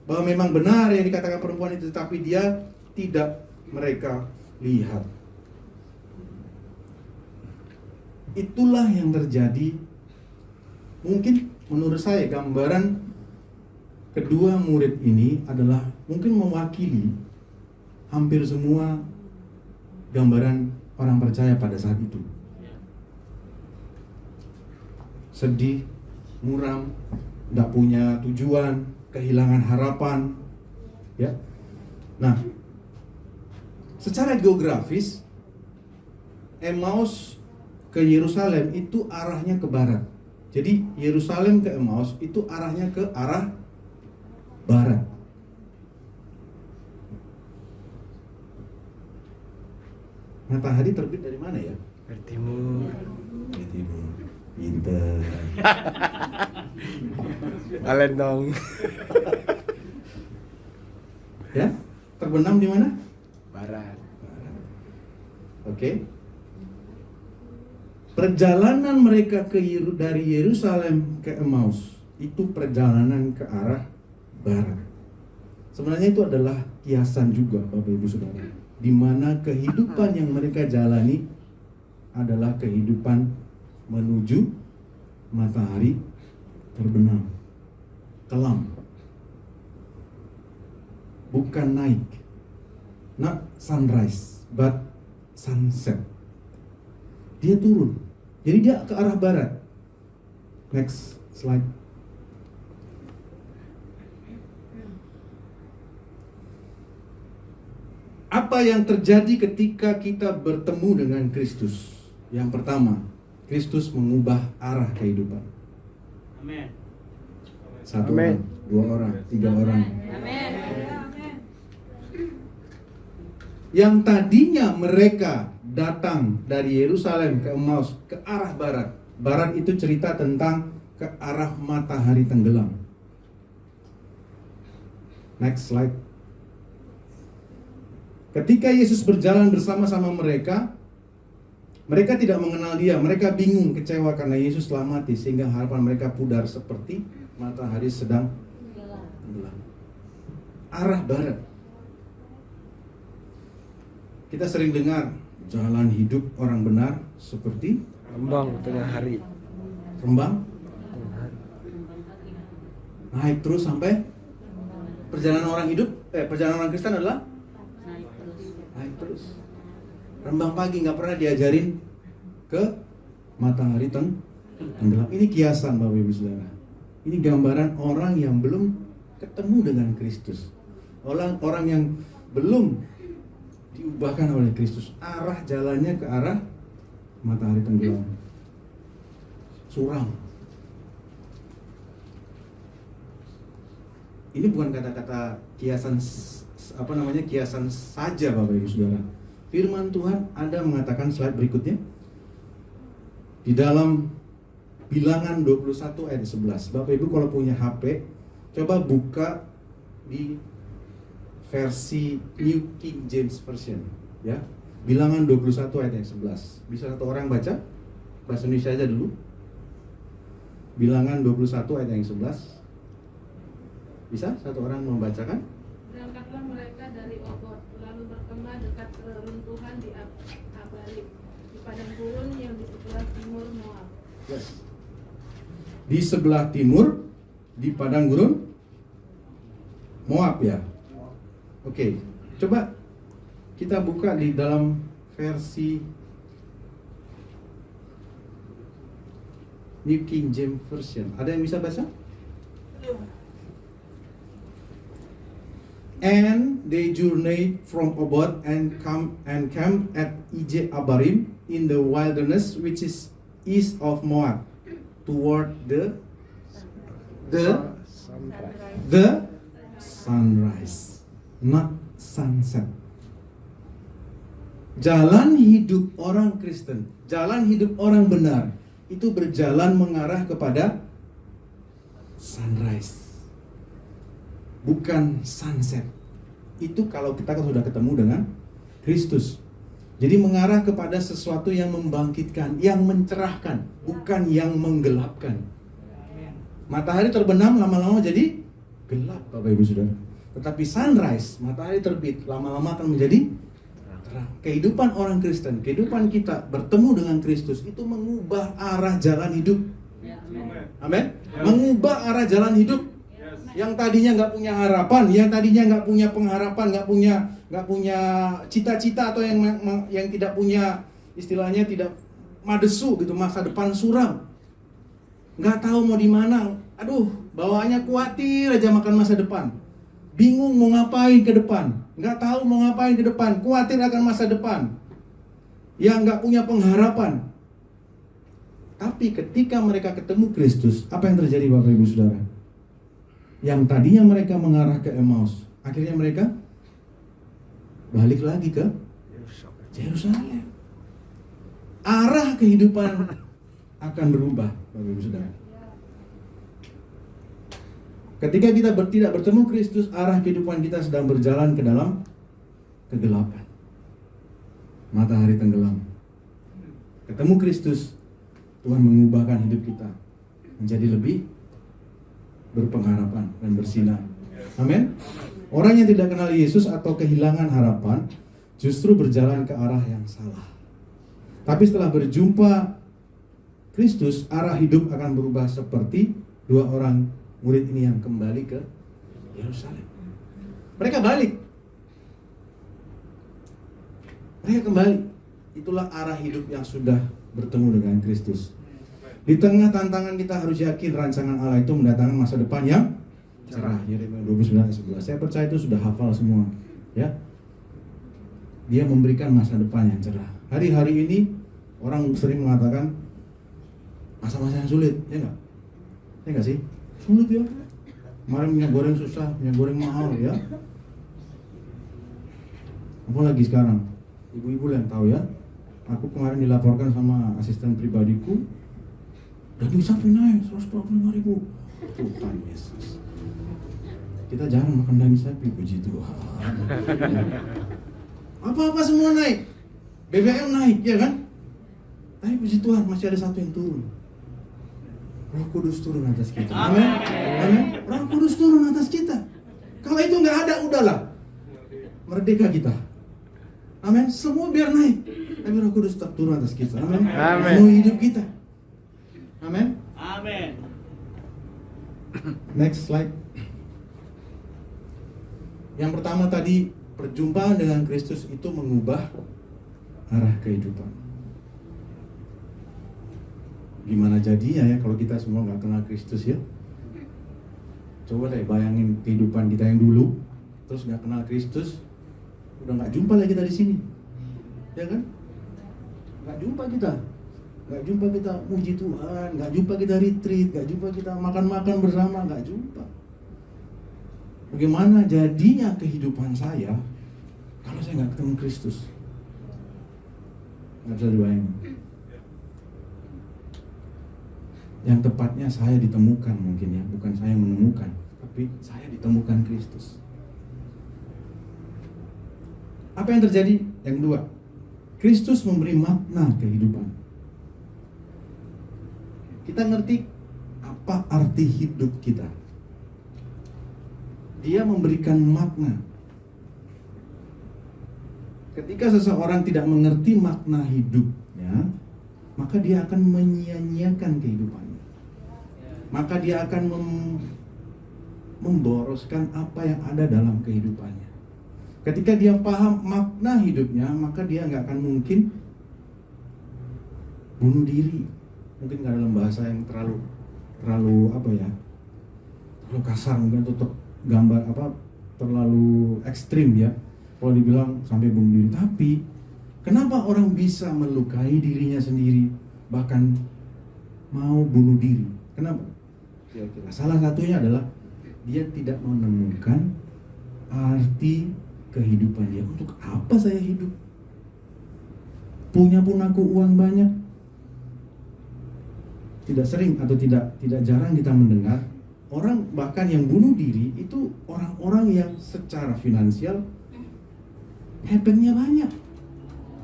Bahwa memang benar yang dikatakan perempuan itu, tetapi dia tidak mereka lihat. Itulah yang terjadi. Mungkin menurut saya gambaran kedua murid ini adalah mungkin mewakili hampir semua gambaran orang percaya pada saat itu. Sedih, muram, tidak punya tujuan, kehilangan harapan, ya. Nah, secara geografis Emmaus ke Yerusalem itu arahnya ke barat. Jadi Yerusalem ke Emmaus itu arahnya ke arah barat. Matahari terbit dari mana ya? Dari timur. Dari timur. Pinter. Kalian dong. Ya? Terbenam di mana? Barat. Oke. Perjalanan mereka dari Yerusalem ke Emmaus itu perjalanan ke arah barat. Sebenarnya itu adalah kiasan juga Bapak Ibu Saudara, di mana kehidupan yang mereka jalani adalah kehidupan menuju matahari terbenam, kelam, bukan naik, not sunrise but sunset. Dia turun, jadi dia ke arah barat. Next slide. Apa yang terjadi ketika kita bertemu dengan Kristus? Yang pertama, Kristus mengubah arah kehidupan. Amin. Satu Amin. orang, dua orang, tiga orang. Yang tadinya mereka datang dari Yerusalem ke Emmaus ke arah barat. Barat itu cerita tentang ke arah matahari tenggelam. Next slide. Ketika Yesus berjalan bersama-sama mereka, mereka tidak mengenal dia. Mereka bingung, kecewa karena Yesus telah mati, sehingga harapan mereka pudar seperti matahari sedang tenggelam. Arah barat. Kita sering dengar jalan hidup orang benar seperti Rembang tengah hari. Rembang, naik terus sampai perjalanan orang hidup, perjalanan orang Kristen adalah naik terus. Rembang pagi, nggak pernah diajarin ke matahari tenggelam. Ini kiasan Bapak Ibu Saudara. Ini gambaran orang yang belum ketemu dengan Kristus. Orang yang belum diubahkan oleh Kristus. Arah jalannya ke arah matahari tenggelam. Suram. Ini bukan kata-kata kiasan kiasan saja Bapak Ibu Saudara. Firman Tuhan ada mengatakan, slide berikutnya, di dalam Bilangan 21 ayat 11. Bapak Ibu kalau punya HP, coba buka di versi New King James Version, ya. Bilangan 21 ayat 11. Bisa satu orang baca? Bahasa Indonesia aja dulu. Bilangan 21 ayat 11. Bisa satu orang membacakan? Berangkatlah mereka dari Obot, lalu berkemah dekat reruntuhan di Abarim, di padang gurun yang di sebelah timur Moab. Yes. Di sebelah timur, di padang gurun Moab, ya. Oke, coba kita buka di dalam versi New King James Version. Ada yang bisa baca? And they journeyed from Obot and camped at Ije Abarim in the wilderness which is east of Moab, toward the sunrise, not sunset. Jalan hidup orang Kristen, jalan hidup orang benar, itu berjalan mengarah kepada sunrise, bukan sunset. Itu kalau kita sudah ketemu dengan Kristus. Jadi mengarah kepada sesuatu yang membangkitkan, yang mencerahkan, bukan yang menggelapkan. Matahari terbenam lama-lama jadi gelap Bapak Ibu Saudara. Tetapi sunrise, matahari terbit, lama-lama akan menjadi terang. Kehidupan orang Kristen, kehidupan kita bertemu dengan Kristus itu mengubah arah jalan hidup. Amin. Mengubah arah jalan hidup. Yang tadinya nggak punya harapan, yang tadinya nggak punya pengharapan, nggak punya cita-cita, atau yang tidak punya, istilahnya tidak madesu gitu, masa depan suram, nggak tahu mau di mana, aduh bawaannya khawatir aja makan masa depan, bingung mau ngapain ke depan, nggak tahu mau ngapain ke depan, khawatir akan masa depan, yang nggak punya pengharapan. Tapi ketika mereka ketemu Kristus, apa yang terjadi Bapak Ibu Saudara? Yang tadinya mereka mengarah ke Emmaus, akhirnya mereka balik lagi ke Yerusalem. Arah kehidupan akan berubah, Bapak Ibu Saudara. Ketika kita tidak bertemu Kristus, arah kehidupan kita sedang berjalan ke dalam kegelapan. Matahari tenggelam. Ketemu Kristus, Tuhan mengubahkan hidup kita menjadi lebih berpengharapan dan bersinar. Amin. Orang yang tidak kenal Yesus atau kehilangan harapan justru berjalan ke arah yang salah. Tapi setelah berjumpa Kristus, arah hidup akan berubah seperti dua orang murid ini yang kembali ke Yerusalem. Mereka balik. Mereka kembali. Itulah arah hidup yang sudah bertemu dengan Kristus. Di tengah tantangan kita harus yakin rancangan Allah itu mendatangkan masa depan yang cerah. Yeremia 29:11. Saya percaya itu sudah hafal semua, ya. Dia memberikan masa depan yang cerah. Hari-hari ini orang sering mengatakan masa-masa yang sulit, ya enggak? Ya enggak sih? Sulit ya. Kemarin minyak goreng susah, minyak goreng mahal, ya. Apalagi sekarang, ibu-ibu yang tahu ya. Aku kemarin dilaporkan sama asisten pribadiku, daging sapi naik 145.000. Tuhan Yesus. Kita jarang makan daging sapi, puji Tuhan. Apa-apa semua naik. BBM naik, ya kan? Tapi puji Tuhan masih ada satu yang turun. Roh Kudus turun atas kita. Amin. Amin. Roh Kudus turun atas kita. Kalau itu nggak ada, udahlah. Merdeka kita. Amin. Semua biar naik. Tapi Roh Kudus tetap turun atas kita. Amin. Amin. Mau hidup kita. Amin. Amin. Next slide. Yang pertama tadi, perjumpaan dengan Kristus itu mengubah arah kehidupan. Gimana jadinya ya kalau kita semua nggak kenal Kristus ya? Coba deh bayangin kehidupan kita yang dulu, terus nggak kenal Kristus, udah nggak jumpa lagi kita di sini, ya kan? Nggak jumpa kita muji Tuhan, nggak jumpa kita retreat, nggak jumpa kita makan-makan bersama, nggak jumpa. Bagaimana jadinya kehidupan saya kalau saya nggak ketemu Kristus? Nggak bisa dibayangin. Yang tepatnya saya ditemukan mungkin ya, bukan saya menemukan, tapi saya ditemukan Kristus. Apa yang terjadi? Yang kedua, Kristus memberi makna kehidupan. Kita ngerti apa arti hidup kita. Dia memberikan makna. Ketika seseorang tidak mengerti makna hidupnya, maka dia akan menyia-nyiakan kehidupannya. Maka dia akan memboroskan apa yang ada dalam kehidupannya. Ketika dia paham makna hidupnya, maka dia nggak akan mungkin bunuh diri. Mungkin nggak dalam bahasa yang terlalu kasar, mungkin tutup gambar terlalu ekstrim ya. Kalau dibilang sampai bunuh diri, tapi kenapa orang bisa melukai dirinya sendiri, bahkan mau bunuh diri? Kenapa? Kira-kira salah satunya adalah dia tidak menemukan arti kehidupan dia. Untuk apa saya hidup? Punya pun aku uang banyak. Tidak sering atau tidak jarang kita mendengar orang bahkan yang bunuh diri itu orang-orang yang secara finansial happennya banyak.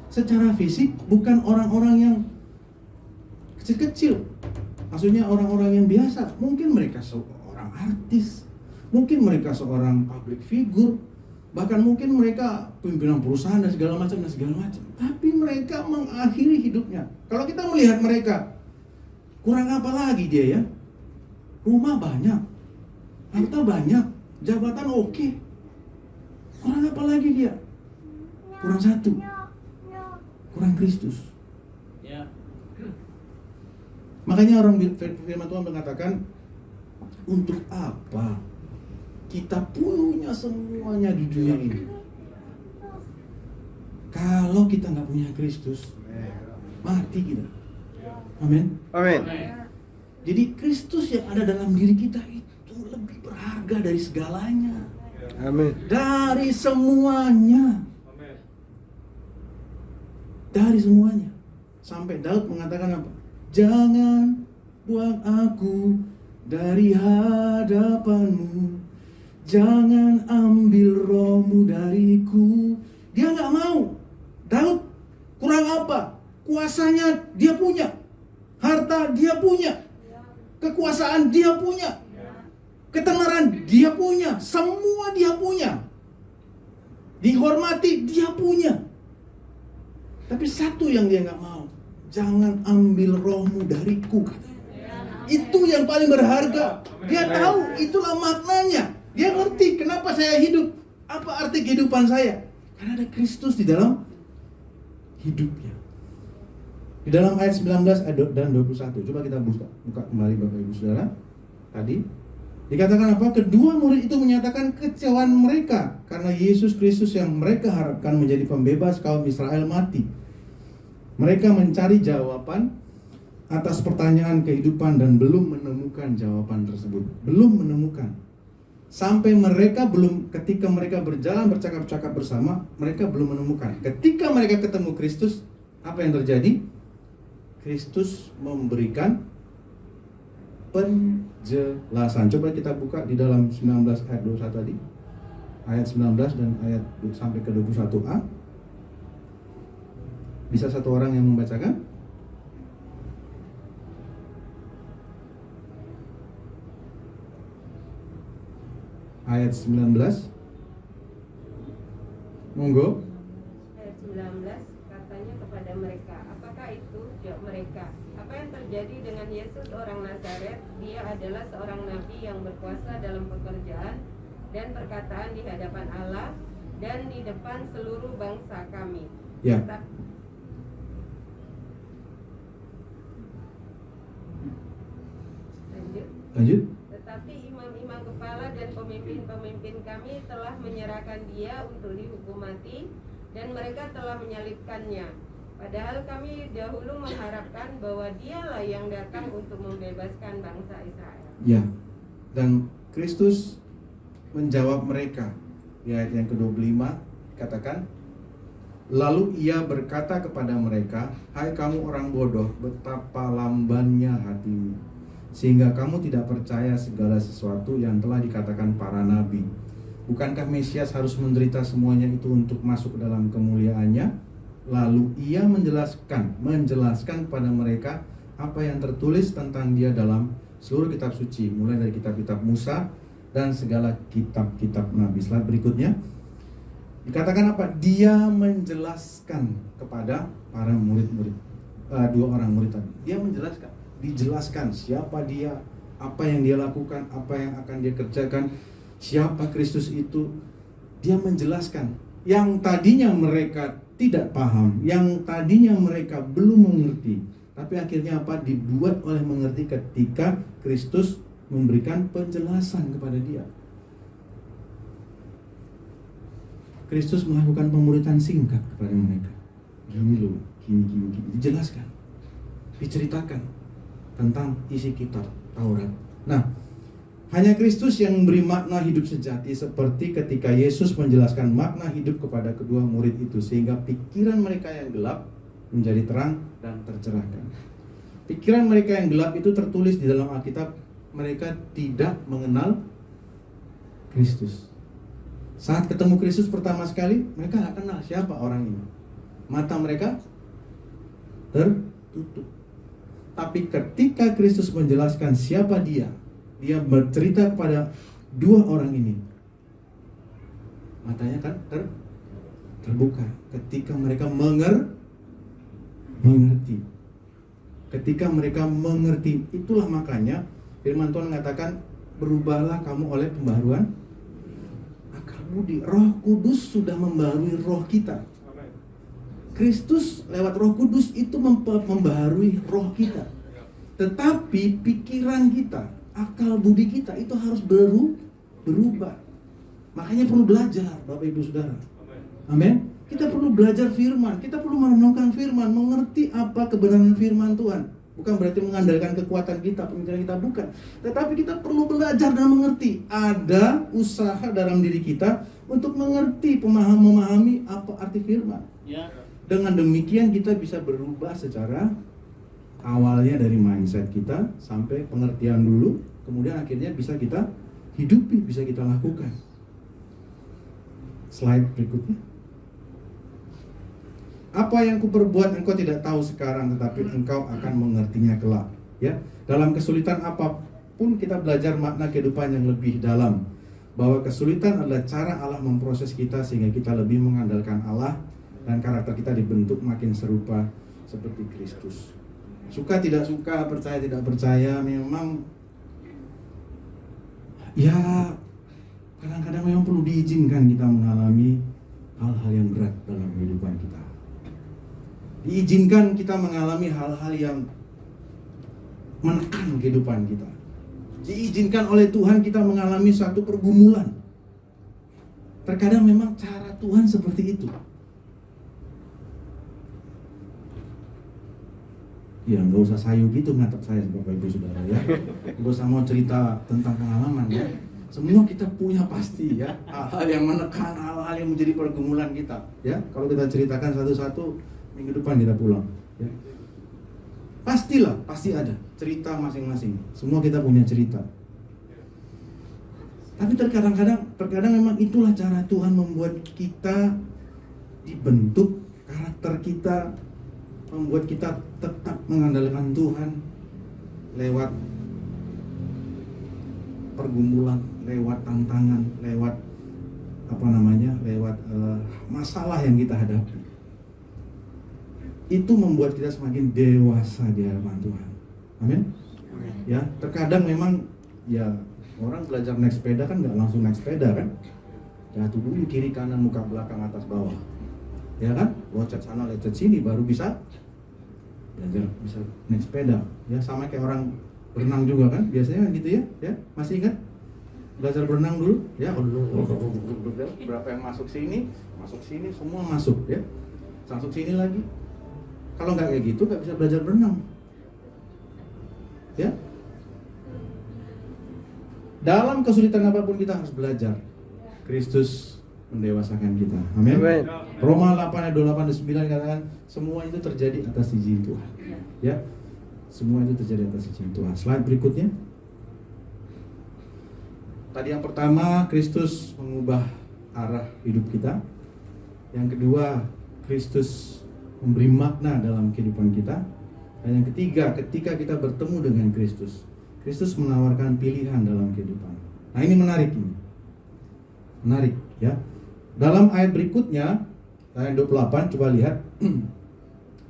Secara fisik bukan orang-orang yang kecil-kecil. Maksudnya orang-orang yang biasa. Mungkin mereka seorang artis, mungkin mereka seorang public figure, bahkan mungkin mereka pimpinan perusahaan dan segala macam. Tapi mereka mengakhiri hidupnya. Kalau kita melihat mereka, kurang apa lagi dia ya? Rumah banyak, harta banyak, jabatan oke. Kurang apa lagi dia? Kurang satu. Kurang Kristus. Ya. Makanya orang firman Tuhan mengatakan, untuk apa kita punya semuanya di dunia ini kalau kita nggak punya Kristus? Mati kita. Amin. Amin. Jadi Kristus yang ada dalam diri kita itu lebih berharga dari segalanya, Amin. dari semuanya. Dari semuanya. Sampai Daud mengatakan apa? Jangan buang aku dari hadapanmu, jangan ambil rohmu dariku. Dia nggak mau. Daud kurang apa? Kuasanya dia punya, harta dia punya, kekuasaan dia punya. Ketenaran dia punya, semua dia punya. Dihormati dia punya. Tapi satu yang dia nggak mau, jangan ambil rohmu dariku. Itu yang paling berharga. Dia tahu itulah maknanya. Dia ngerti kenapa saya hidup. Apa arti kehidupan saya? Karena ada Kristus di dalam hidupnya. Di dalam ayat 19 dan 21. Coba kita buka kembali Bapak Ibu Saudara. Tadi dikatakan apa? Kedua murid itu menyatakan kecewaan mereka karena Yesus Kristus yang mereka harapkan menjadi pembebas kaum Israel mati. Mereka mencari jawaban atas pertanyaan kehidupan dan belum menemukan jawaban tersebut. Belum menemukan. Sampai ketika mereka berjalan bercakap-cakap bersama, mereka belum menemukan. Ketika mereka ketemu Kristus, apa yang terjadi? Kristus memberikan penjelasan. Coba kita buka di dalam 19 ayat 21 tadi. Ayat 19 dan ayat sampai ke 21a. Bisa satu orang yang membacakan? Ayat 19. Monggo. Ayat 19 katanya kepada mereka, apakah itu? Jawab mereka, apa yang terjadi dengan Yesus orang Nazaret? Dia adalah seorang nabi yang berkuasa dalam pekerjaan dan perkataan di hadapan Allah dan di depan seluruh bangsa kami. Ya. Lanjut. Tetapi imam-imam kepala dan pemimpin-pemimpin kami telah menyerahkan dia untuk dihukum mati dan mereka telah menyalibkannya. Padahal kami dahulu mengharapkan bahwa dialah yang datang untuk membebaskan bangsa Israel. Ya. Dan Kristus menjawab mereka. Di ayat yang ke-25 katakan, lalu ia berkata kepada mereka, hai kamu orang bodoh, betapa lambannya hatimu, sehingga kamu tidak percaya segala sesuatu yang telah dikatakan para nabi. Bukankah Mesias harus menderita semuanya itu untuk masuk ke dalam kemuliaannya? Lalu ia menjelaskan kepada mereka apa yang tertulis tentang dia dalam seluruh kitab suci, mulai dari kitab-kitab Musa dan segala kitab-kitab nabi. Slide berikutnya. Dikatakan apa? Dia menjelaskan kepada para murid-murid, dua orang murid tadi. Dia dijelaskan siapa dia, apa yang dia lakukan, apa yang akan dia kerjakan, siapa Kristus itu. Dia menjelaskan yang tadinya mereka tidak paham, yang tadinya mereka belum mengerti, tapi akhirnya apa? Dibuat oleh mengerti ketika Kristus memberikan penjelasan kepada dia. Kristus melakukan pemuritan singkat kepada mereka. Gini loh, gini, dijelaskan, diceritakan tentang isi kitab Taurat. Nah, hanya Kristus yang memberi makna hidup sejati, seperti ketika Yesus menjelaskan makna hidup kepada kedua murid itu, sehingga pikiran mereka yang gelap menjadi terang dan tercerahkan. Pikiran mereka yang gelap itu tertulis di dalam Alkitab, mereka tidak mengenal Kristus. Saat ketemu Kristus pertama sekali, mereka nggak kenal siapa orang ini. Mata mereka tertutup. Tapi ketika Kristus menjelaskan siapa dia bercerita kepada dua orang ini, matanya kan terbuka. Ketika mereka mengerti. Ketika mereka mengerti, itulah makanya firman Tuhan mengatakan, berubahlah kamu oleh pembaharuan akal budi. Roh Kudus sudah membaharui roh kita. Kristus lewat Roh Kudus itu membaharui roh kita. Tetapi pikiran kita, akal budi kita itu harus berubah. Makanya perlu belajar, Bapak Ibu Saudara. Amin. Kita perlu belajar firman, kita perlu merenungkan firman, mengerti apa kebenaran firman Tuhan. Bukan berarti mengandalkan kekuatan kita, pemikiran kita, bukan. Tetapi kita perlu belajar dan mengerti. Ada usaha dalam diri kita untuk mengerti, memahami apa arti firman. Dengan demikian kita bisa berubah secara awalnya dari mindset kita sampai pengertian dulu, kemudian akhirnya bisa kita hidupi, bisa kita lakukan. Slide berikutnya. Apa yang kuperbuat engkau tidak tahu sekarang, tetapi engkau akan mengertinya kelak. Ya, dalam kesulitan pun kita belajar makna kehidupan yang lebih dalam, bahwa kesulitan adalah cara Allah memproses kita sehingga kita lebih mengandalkan Allah dan karakter kita dibentuk makin serupa seperti Kristus. Suka tidak suka, percaya tidak percaya, memang ya kadang-kadang memang perlu diizinkan kita mengalami hal-hal yang berat dalam kehidupan kita. Diizinkan kita mengalami hal-hal yang menekan kehidupan kita. Diizinkan oleh Tuhan kita mengalami suatu pergumulan. Terkadang memang cara Tuhan seperti itu. Ya nggak usah sayu gitu ngatap saya Bapak Ibu Saudara ya. Nggak usah mau cerita tentang pengalaman ya. Semua kita punya pasti ya hal-hal yang menekan, hal-hal yang menjadi pergumulan kita ya. Kalau kita ceritakan satu-satu, minggu depan kita pulang ya. Pastilah, pasti ada cerita masing-masing. Semua kita punya cerita. Tapi terkadang memang itulah cara Tuhan membuat kita dibentuk, karakter kita, membuat kita tetap mengandalkan Tuhan lewat pergumulan, lewat tantangan, lewat masalah yang kita hadapi. Itu membuat kita semakin dewasa di hadapan Tuhan. Amin. Ya, terkadang memang ya orang belajar naik sepeda kan nggak langsung naik sepeda kan. Jatuh dulu kiri kanan muka belakang atas bawah. Ya kan? Loncat sana loncat sini baru bisa belajar bisa naik sepeda. Ya sama kayak orang berenang juga kan biasanya gitu ya. Ya, masih ingat? Belajar berenang dulu ya. Berapa yang masuk sini semua masuk ya. Masuk sini lagi. Kalau nggak kayak gitu nggak bisa belajar berenang, ya. Dalam kesulitan apapun kita harus belajar. Kristus mendewasakan kita. Amin. Roma 8 ayat 28 dan 9 katakan semua itu terjadi atas izin Tuhan. Ya, semua itu terjadi atas izin Tuhan. Slide berikutnya. Tadi yang pertama Kristus mengubah arah hidup kita. Yang kedua Kristus memberi makna dalam kehidupan kita. Dan yang ketiga, ketika kita bertemu dengan Kristus, Kristus menawarkan pilihan dalam kehidupan. Nah ini menarik ini. Menarik ya. Dalam ayat berikutnya, ayat 28, coba lihat.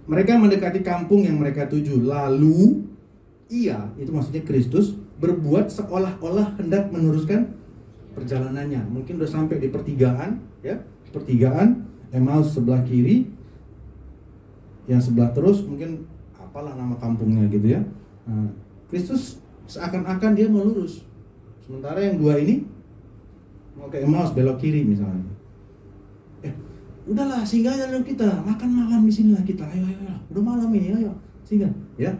Mereka mendekati kampung yang mereka tuju. Lalu ia, itu maksudnya Kristus, berbuat seolah-olah hendak meneruskan perjalanannya. Mungkin udah sampai di pertigaan, ya. Pertigaan, Emmaus sebelah kiri. Yang sebelah terus mungkin apalah nama kampungnya gitu ya. Nah, Kristus seakan-akan dia mau lurus. Sementara yang dua ini mau ke Emmaus belok kiri misalnya. Udahlah singgah aja dulu kita, makan malam di sini lah kita. Ayo. Udah malam ini, ayo. Singgah ya.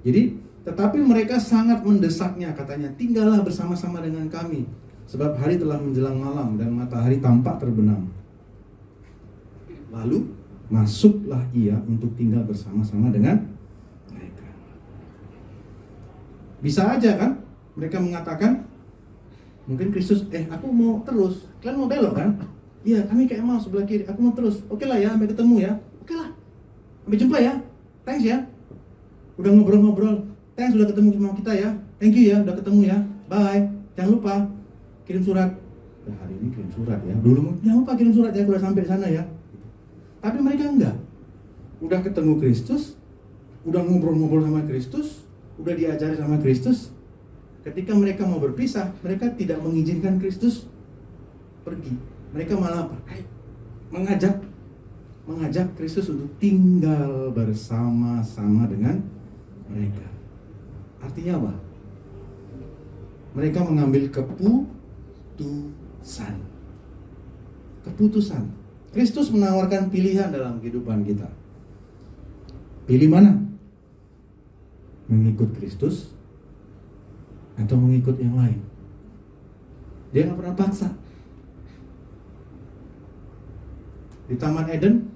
Jadi tetapi mereka sangat mendesaknya katanya, tinggallah bersama-sama dengan kami sebab hari telah menjelang malam dan matahari tampak terbenam. Lalu masuklah ia untuk tinggal bersama-sama dengan mereka. Bisa aja kan mereka mengatakan, mungkin Kristus, aku mau terus, kalian mau belok kan? Iya, kami kayak mau sebelah kiri, aku mau terus. Oke lah ya, sampai ketemu ya. Oke lah, sampai jumpa ya. Thanks ya, udah ngobrol-ngobrol. Thanks sudah ketemu sama kita ya. Thank you ya, udah ketemu ya. Bye. Jangan lupa kirim surat. Nah, hari ini kirim surat ya. Dulu jangan lupa kirim surat ya, udah sampai sana ya. Tapi mereka enggak. Udah ketemu Kristus, udah ngobrol-ngobrol sama Kristus, udah diajari sama Kristus. Ketika mereka mau berpisah, mereka tidak mengizinkan Kristus pergi. Mereka malah apa? Mengajak Kristus untuk tinggal bersama-sama dengan mereka. Artinya apa? Mereka mengambil keputusan. Kristus menawarkan pilihan dalam kehidupan kita. Pilih mana? Mengikut Kristus atau mengikut yang lain? Dia nggak pernah paksa. Di Taman Eden,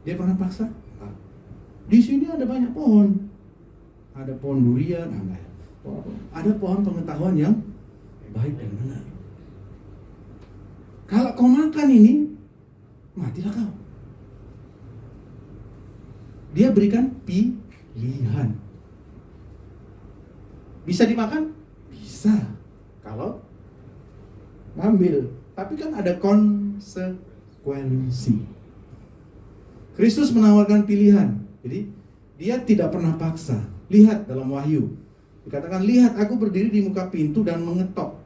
dia pernah paksa? Di sini ada banyak pohon. Ada pohon durian, ada pohon pengetahuan yang baik dan benar. Kalau kau makan ini, matilah kau. Dia berikan pilihan. Bisa dimakan? bisa kalau ngambil, tapi kan ada konsekuensi. Kristus menawarkan pilihan, jadi dia tidak pernah paksa. Lihat dalam Wahyu, dikatakan, lihat aku berdiri di muka pintu dan mengetok.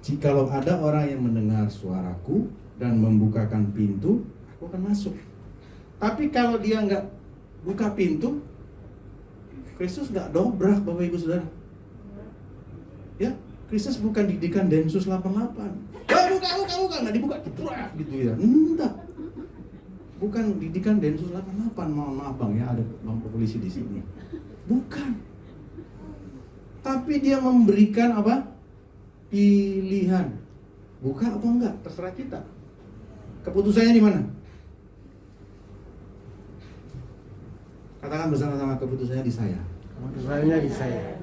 Jikalau ada orang yang mendengar suaraku dan membukakan pintu, aku akan masuk. Tapi kalau dia nggak buka pintu, Kristus nggak dobrak, Bapak Ibu Saudara. Ya, Kristus bukan didikan Densus 88. Buka, nggak dibuka, jebrak gitu ya. Enggak. Bukan didikan Densus 88, mohon maaf Bang ya, ada Bang polisi di sini. Bukan. Tapi dia memberikan apa? Pilihan. Buka atau enggak, terserah kita. Keputusannya di mana? Katakan bersama-sama, keputusannya di saya. Keputusannya di saya.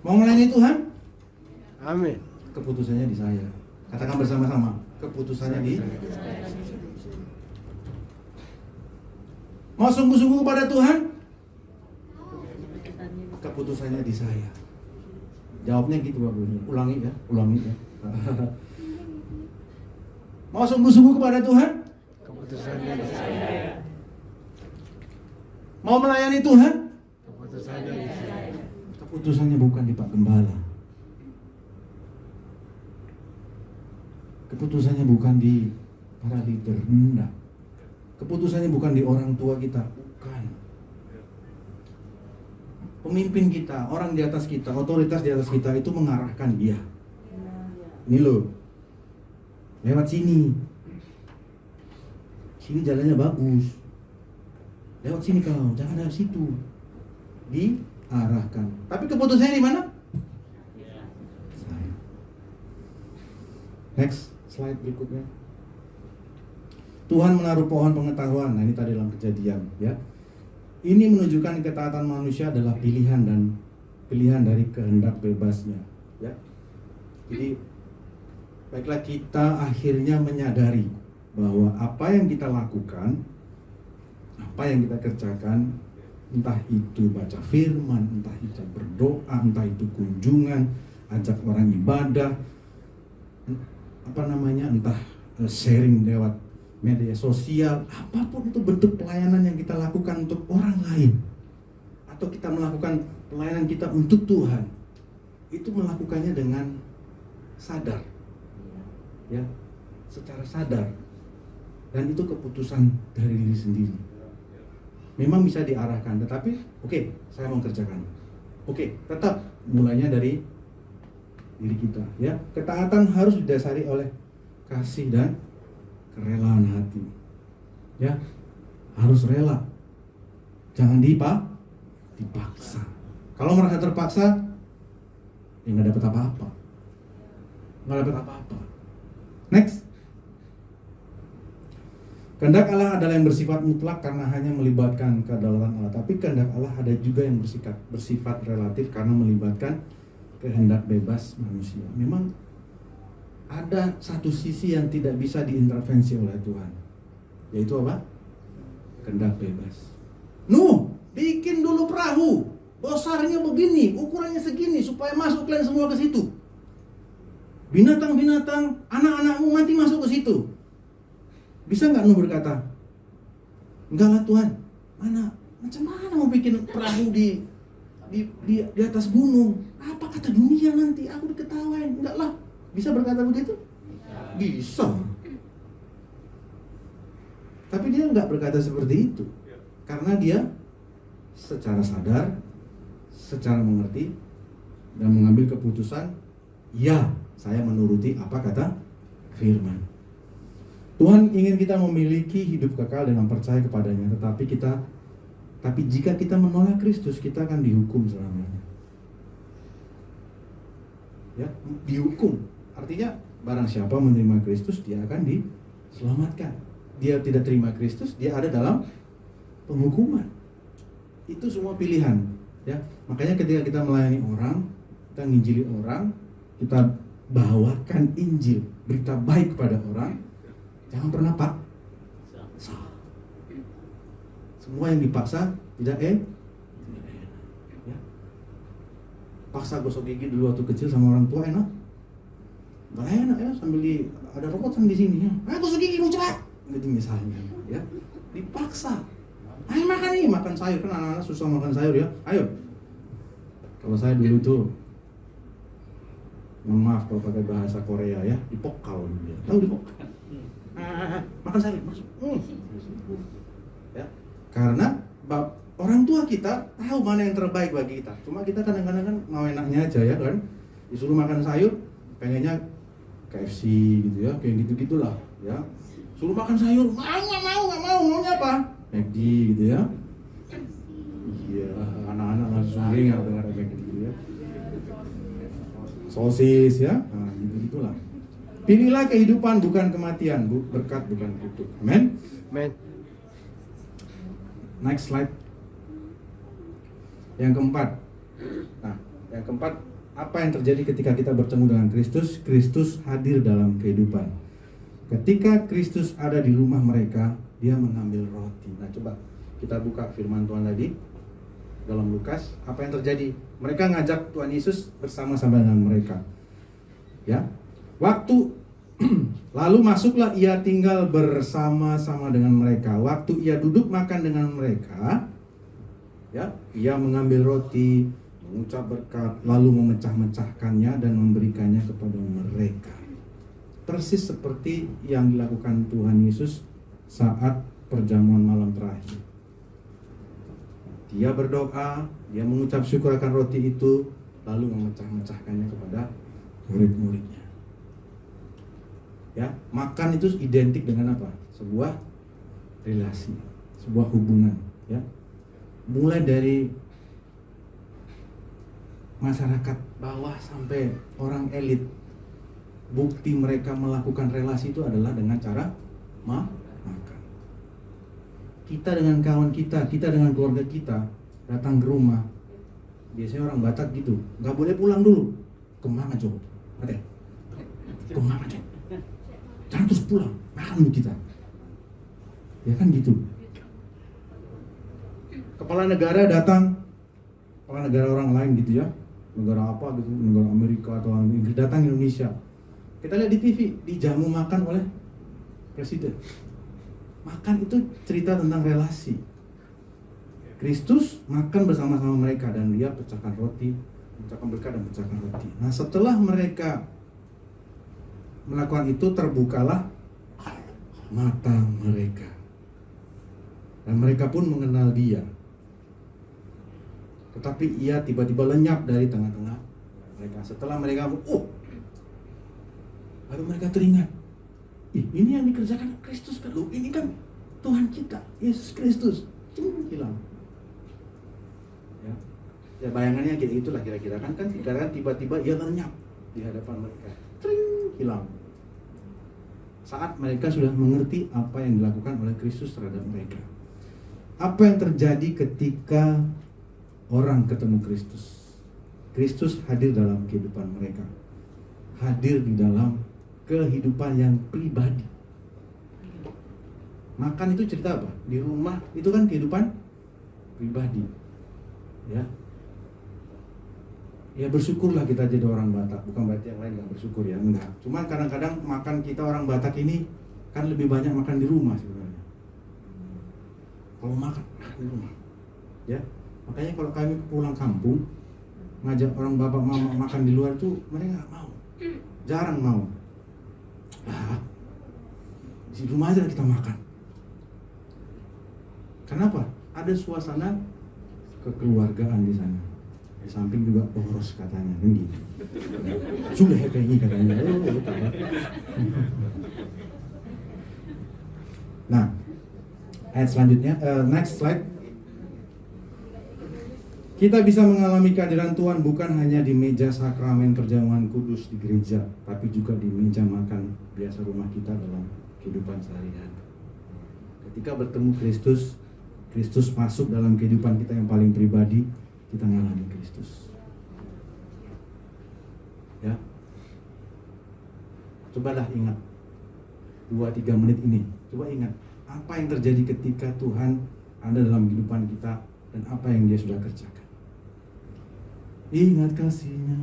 Mau melayani Tuhan? Amin. Keputusannya di saya. Katakan bersama-sama, keputusannya di Mau sungguh-sungguh kepada Tuhan? Keputusannya di saya. Jawabnya gitu Bapak. Ulangi ya. Mau sungguh-sungguh kepada Tuhan? Keputusannya di saya. Mau melayani Tuhan? Keputusannya di saya. Keputusannya bukan di Pak Gembala. Keputusannya bukan di para leader, enggak. Keputusannya bukan di orang tua kita, bukan. Pemimpin kita, orang di atas kita, otoritas di atas kita itu mengarahkan dia. Ini loh, lewat sini. Sini jalannya bagus. Lewat sini kau, jangan lewat situ. Diarahkan. Tapi keputusannya di mana? Saya. Next slide berikutnya. Tuhan menaruh pohon pengetahuan. Nah, ini tadi dalam Kejadian, ya. Ini menunjukkan ketaatan manusia adalah pilihan dari kehendak bebasnya, ya. Jadi baiklah, kita akhirnya menyadari bahwa apa yang kita lakukan, apa yang kita kerjakan, entah itu baca firman, entah itu berdoa, entah itu kunjungan, ajak orang ibadah, entah sharing lewat media sosial, apapun itu bentuk pelayanan yang kita lakukan untuk orang lain, atau kita melakukan pelayanan kita untuk Tuhan, itu melakukannya dengan sadar, ya, secara sadar, dan itu keputusan dari diri sendiri. Memang bisa diarahkan, tetapi oke, saya mau kerjakan. Oke, tetap mulainya dari diri kita, ya. Ketaatan harus didasari oleh kasih dan kerelaan hati, ya, harus rela, jangan dipaksa. Kalau merasa terpaksa, ya nggak dapat apa-apa. Next, kehendak Allah adalah yang bersifat mutlak karena hanya melibatkan kedaulatan Allah. Tapi kehendak Allah ada juga yang bersifat relatif karena melibatkan kehendak bebas manusia. Memang ada satu sisi yang tidak bisa diintervensi oleh Tuhan, yaitu apa? Kehendak bebas. Nuh, bikin dulu perahu, besarnya begini, ukurannya segini, supaya masuk kalian semua ke situ. Binatang-binatang, anak-anakmu nanti masuk ke situ. Bisa nggak Nuh berkata, enggak lah Tuhan, macam mana mau bikin perahu di atas gunung? Apa kata dunia nanti? Aku diketawain. Enggak lah. Bisa berkata begitu? Bisa. Tapi dia nggak berkata seperti itu, karena dia secara sadar, secara mengerti, dan mengambil keputusan, ya, saya menuruti apa kata firman. Tuhan ingin kita memiliki hidup kekal dengan percaya kepadanya, tapi jika kita menolak Kristus, kita akan dihukum selamanya. Ya, dihukum. Artinya barang siapa menerima Kristus, dia akan diselamatkan. Dia tidak terima Kristus, dia ada dalam penghukuman. Itu semua pilihan, ya. Makanya ketika kita melayani orang, kita nginjili orang, kita bawakan Injil, berita baik kepada orang, jangan pernah paksa. Semua yang dipaksa tidak enak, ya. paksa gosok gigi dulu waktu kecil sama orang tua enak? Gak enak ya, sambil ada robotan di sini ya. Ayo gosok gigi lu cepat. Gitu misalnya ya. Dipaksa. Ayo makan nih, makan sayur, kan anak-anak susah makan sayur ya. Ayo. Kalau saya dulu tuh, maaf kalau pakai bahasa Korea ya, dipokal gitu ya. Tahu dipokal? Makan sayur, masuk. Ya. Karena orang tua kita tahu mana yang terbaik bagi kita. Cuma kita kadang-kadang kan mau enaknya aja ya kan. Disuruh makan sayur, pengennya KFC gitu ya, kayak gitu-gitulah ya. Suruh makan sayur, nggak mau, maunya apa? McD gitu ya. Iya, anak-anak langsung ringan dengar McD gitu ya. Sosis ya, nah gitu-gitulah. Pilihlah kehidupan bukan kematian, berkat bukan kutuk. Amin. Amen. Next slide. Yang keempat. Nah, yang keempat, apa yang terjadi ketika kita bertemu dengan Kristus? Kristus hadir dalam kehidupan. Ketika Kristus ada di rumah mereka, dia mengambil roti. Nah, coba kita buka firman Tuhan tadi dalam Lukas. Apa yang terjadi? Mereka ngajak Tuhan Yesus bersama-sama dengan mereka. Ya. Waktu lalu masuklah ia tinggal bersama-sama dengan mereka. Waktu ia duduk makan dengan mereka, ya, ia mengambil roti, mengucap berkat, lalu memecah-mecahkannya dan memberikannya kepada mereka. Persis seperti yang dilakukan Tuhan Yesus saat perjamuan malam terakhir. Dia berdoa, dia mengucap syukur akan roti itu, lalu memecah-mecahkannya kepada murid-muridnya. Ya, makan itu identik dengan apa? Sebuah relasi, sebuah hubungan, ya. Mulai dari masyarakat bawah sampai orang elit, bukti mereka melakukan relasi itu adalah dengan cara makan. Kita dengan kawan kita dengan keluarga kita datang ke rumah. Biasanya orang Batak gitu, nggak boleh pulang dulu. Kemana coba? Ada? Kemana coba? Jangan terus pulang, makan dulu kita. Ya kan gitu. Kepala negara datang, kepala negara orang lain gitu ya, negara apa gitu, negara Amerika atau Inggris datang ke Indonesia. Kita lihat di TV, dijamu makan oleh presiden. Makan itu cerita tentang relasi. Kristus makan bersama-sama mereka dan dia pecahkan roti, pecahkan berkat dan pecahkan roti. Nah, setelah mereka melakukan itu, terbukalah mata mereka dan mereka pun mengenal dia. Tetapi ia tiba-tiba lenyap dari tengah-tengah mereka. Setelah mereka lalu mereka teringat, ini yang dikerjakan Kristus kan, ini kan Tuhan kita, Yesus Kristus. Hilang. Ya bayangannya kayak itulah kira-kira kan tiba-tiba ia lenyap di hadapan mereka. Hilang. Saat mereka sudah mengerti apa yang dilakukan oleh Kristus terhadap mereka. Apa yang terjadi ketika orang ketemu Kristus? Kristus hadir dalam kehidupan mereka. Hadir di dalam kehidupan yang pribadi. Makan itu cerita apa? Di rumah itu kan kehidupan pribadi. Ya bersyukurlah kita jadi orang Batak. Bukan berarti yang lain gak bersyukur ya, enggak. Cuma kadang-kadang makan kita orang Batak ini kan lebih banyak makan di rumah sebenarnya. Kalau makan di rumah, ya. Makanya kalau kami pulang kampung ngajak orang bapak mama makan di luar tuh mereka nggak mau, jarang mau. Di rumah aja kita makan. Kenapa? Ada suasana kekeluargaan di sana. Di samping juga boros katanya, kan gitu. Sudah ya kayaknya katanya. Nah, ayat selanjutnya, next slide. Kita bisa mengalami kehadiran Tuhan bukan hanya di meja sakramen perjamuan kudus di gereja, tapi juga di meja makan biasa rumah kita dalam kehidupan sehari-hari. Ketika bertemu Kristus, Kristus masuk dalam kehidupan kita yang paling pribadi, kita mengalami Kristus. Ya. Cobalah ingat 2-3 menit ini. Coba ingat apa yang terjadi ketika Tuhan ada dalam kehidupan kita dan apa yang Dia sudah kerjakan. Ingat kasih-Nya,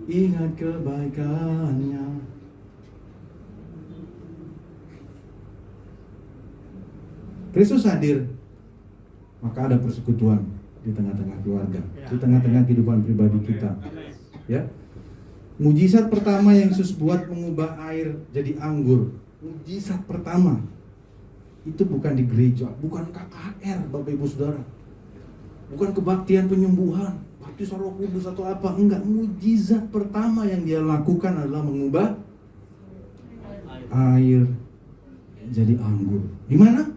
ingat kebaikan-Nya. Kristus hadir, maka ada persekutuan di tengah-tengah keluarga, di tengah-tengah kehidupan pribadi kita. Ya, mujizat pertama yang Yesus buat mengubah air jadi anggur. Mujizat pertama itu bukan di gereja, bukan KKR, Bapak Ibu Saudara, bukan kebaktian penyembuhan, baptis Roh Kudus atau apa, enggak. Mujizat pertama yang dia lakukan adalah mengubah air jadi anggur. Di mana?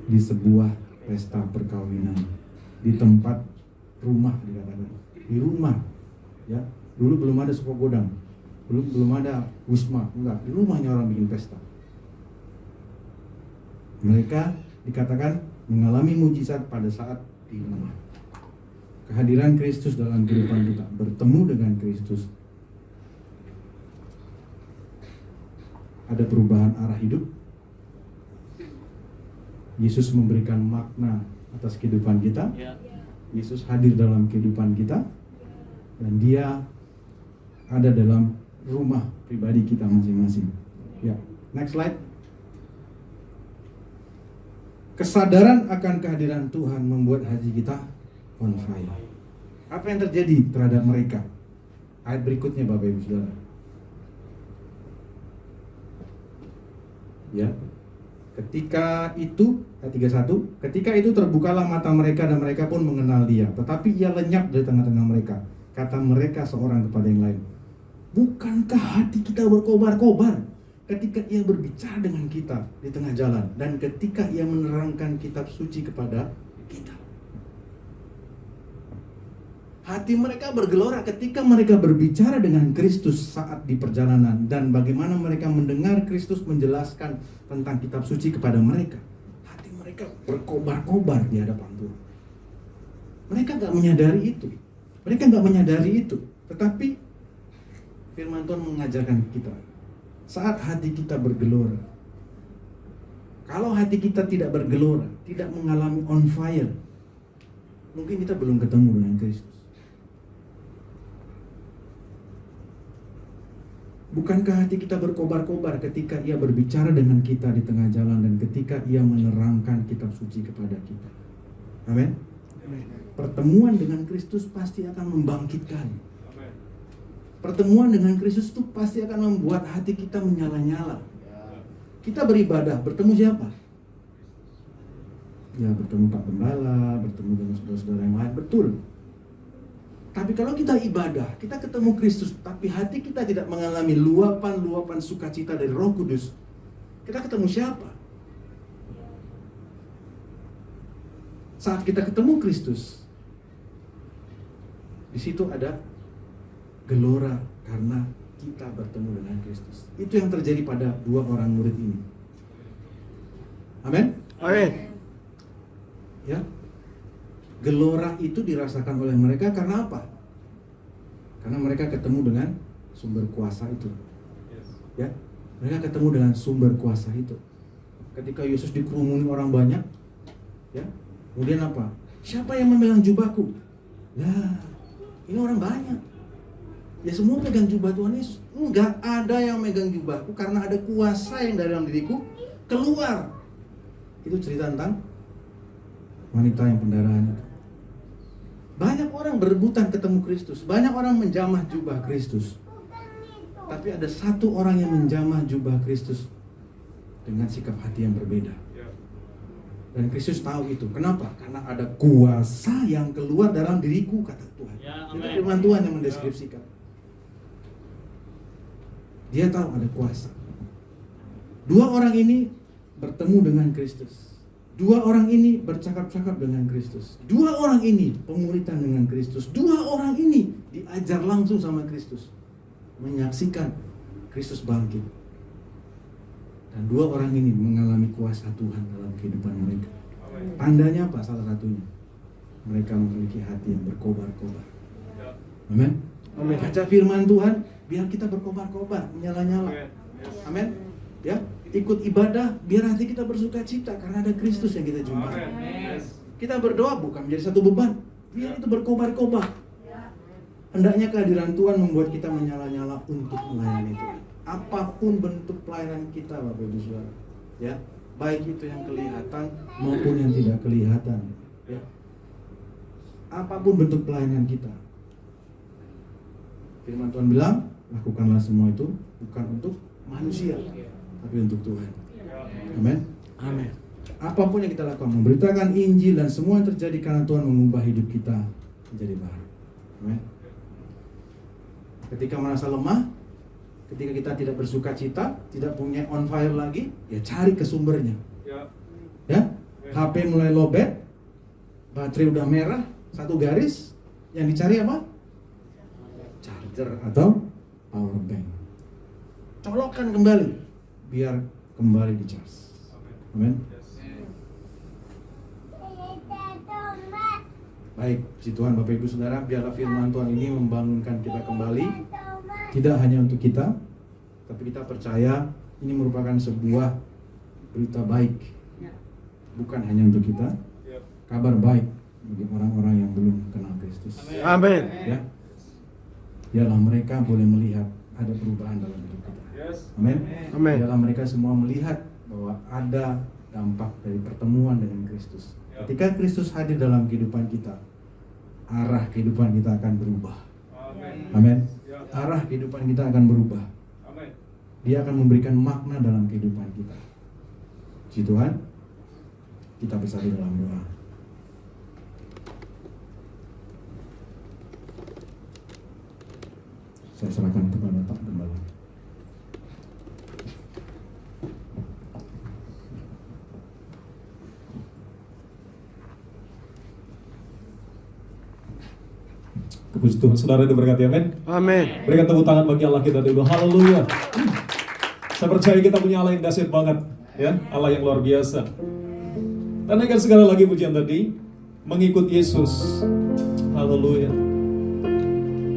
Di sebuah pesta perkawinan, di tempat rumah, dikatakan di rumah, ya. Dulu belum ada Suko Godang, belum ada Wisma, enggak, di rumahnya orang bikin pesta. Mereka dikatakan mengalami mujizat pada saat di rumah. Kehadiran Kristus dalam kehidupan kita, bertemu dengan Kristus, ada perubahan arah hidup. Yesus memberikan makna atas kehidupan kita. Yesus hadir dalam kehidupan kita, dan dia ada dalam rumah pribadi kita masing-masing. Ya, next slide. Kesadaran akan kehadiran Tuhan membuat hati kita on fire. Apa yang terjadi terhadap mereka? Ayat berikutnya, Bapak Ibu Saudara. Ya. Ketika itu, ayat 31, ketika itu terbukalah mata mereka dan mereka pun mengenal dia. Tetapi ia lenyap dari tengah-tengah mereka. Kata mereka seorang kepada yang lain, bukankah hati kita berkobar-kobar ketika ia berbicara dengan kita di tengah jalan, dan ketika ia menerangkan kitab suci kepada kita? Hati mereka bergelora ketika mereka berbicara dengan Kristus saat di perjalanan, dan bagaimana mereka mendengar Kristus menjelaskan tentang kitab suci kepada mereka. Hati mereka berkobar-kobar di hadapan Tuhan. Mereka gak menyadari itu. Mereka gak menyadari itu. Tetapi firman Tuhan mengajarkan kita, saat hati kita bergelora, kalau hati kita tidak bergelora, tidak mengalami on fire, mungkin kita belum ketemu dengan Kristus. Bukankah hati kita berkobar-kobar ketika ia berbicara dengan kita di tengah jalan, dan ketika ia menerangkan kitab suci kepada kita? Amin. Pertemuan dengan Kristus pasti akan membangkitkan. Pertemuan dengan Kristus itu pasti akan membuat hati kita menyala-nyala. Kita beribadah, bertemu siapa? Ya, bertemu Pak Gembala, bertemu dengan saudara-saudara yang lain, betul. Tapi kalau kita ibadah, kita ketemu Kristus, tapi hati kita tidak mengalami luapan-luapan sukacita dari Roh Kudus, kita ketemu siapa? Saat kita ketemu Kristus, di situ ada gelora karena kita bertemu dengan Kristus. Itu yang terjadi pada dua orang murid ini. Amin? Amin. Ya. Gelora itu dirasakan oleh mereka karena apa? Karena mereka ketemu dengan sumber kuasa itu. Ya, mereka ketemu dengan sumber kuasa itu. Ketika Yesus dikerumuni orang banyak, ya, kemudian apa? Siapa yang memegang jubahku? Nah, ini orang banyak. Ya, semua pegang jubah Tuhan Yesus. Enggak ada yang megang jubahku karena ada kuasa yang dari dalam diriku keluar. Itu cerita tentang wanita yang pendarahan itu. Banyak orang berebutan ketemu Kristus, banyak orang menjamah jubah Kristus. Tapi ada satu orang yang menjamah jubah Kristus dengan sikap hati yang berbeda. Dan Kristus tahu itu. Kenapa? Karena ada kuasa yang keluar dalam diriku, kata Tuhan. Itu firman Tuhan yang mendeskripsikan. Dia tahu ada kuasa. Dua orang ini bertemu dengan Kristus. Dua orang ini bercakap-cakap dengan Kristus. Dua orang ini pemuritan dengan Kristus. Dua orang ini diajar langsung sama Kristus, menyaksikan Kristus bangkit. Dan dua orang ini mengalami kuasa Tuhan dalam kehidupan mereka. Tandanya apa? Salah satunya, mereka memiliki hati yang berkobar-kobar. Amin. Baca firman Tuhan, biar kita berkobar-kobar, menyala-nyala. Amin. Ya, ikut ibadah biar hati kita bersuka cita karena ada Kristus yang kita jumpai. Kita berdoa bukan menjadi satu beban, biar itu berkobar-kobar. Hendaknya kehadiran Tuhan membuat kita menyala-nyala untuk melayani Tuhan. Apapun bentuk pelayanan kita, Bapak Ibu Saudara, ya, baik itu yang kelihatan maupun yang tidak kelihatan, ya. Apapun bentuk pelayanan kita, firman Tuhan bilang, lakukanlah semua itu bukan untuk manusia, tapi untuk Tuhan. Amin. Amin. Apapun yang kita lakukan, memberitakan Injil dan semua yang terjadi karena Tuhan mengubah hidup kita menjadi baru. Amin. Ketika merasa lemah, ketika kita tidak bersuka cita, tidak punya on fire lagi, ya cari ke sumbernya. Ya, HP mulai lowbat, baterai udah merah, satu garis, yang dicari apa? Charger atau power bank. Colokkan kembali, biar kembali di charge. Amin. Baik, puji Tuhan Bapak Ibu Saudara, biarlah firman Tuhan ini membangunkan kita kembali. Tidak hanya untuk kita, tapi kita percaya ini merupakan sebuah berita baik. Bukan hanya untuk kita, kabar baik bagi orang-orang yang belum kenal Kristus. Amin. Ya, biarlah mereka boleh melihat ada perubahan dalam hidup kita. Amin. Amin. Biarlah mereka semua melihat bahwa ada dampak dari pertemuan dengan Kristus. Ketika Kristus hadir dalam kehidupan kita, arah kehidupan kita akan berubah. Amin. Arah kehidupan kita akan berubah. Dia akan memberikan makna dalam kehidupan kita. Puji Tuhan, kita bersatu dalam doa. Saya serahkan kepada Pak Gembala. Puji Tuhan, saudara diberkati, amin. Amin. Berikan tepuk tangan bagi Allah kita dulu. Haleluya. Saya percaya kita punya Allah yang dahsyat banget, ya, Allah yang luar biasa. Dan naikkan sekali lagi pujian tadi, mengikut Yesus. Haleluya.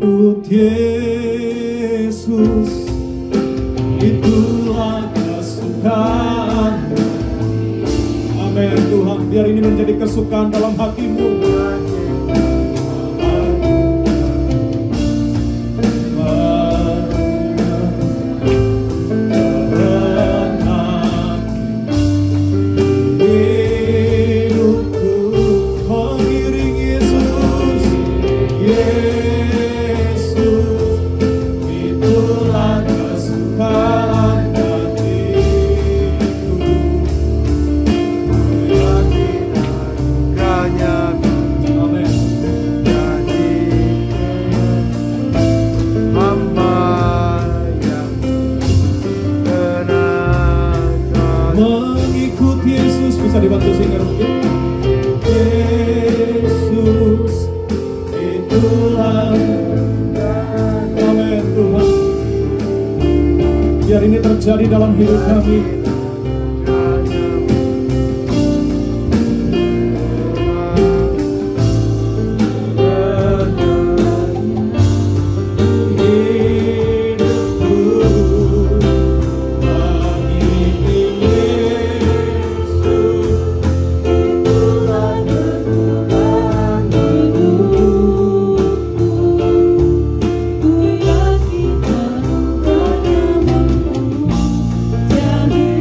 Ikut Yesus, itulah kesukaan. Amin Tuhan, biar ini menjadi kesukaan dalam hatimu. Bisa dibantu singer mungkin. Yesus, itulah. Amin Tuhan. Biar ini terjadi dalam hidup kami. Jadi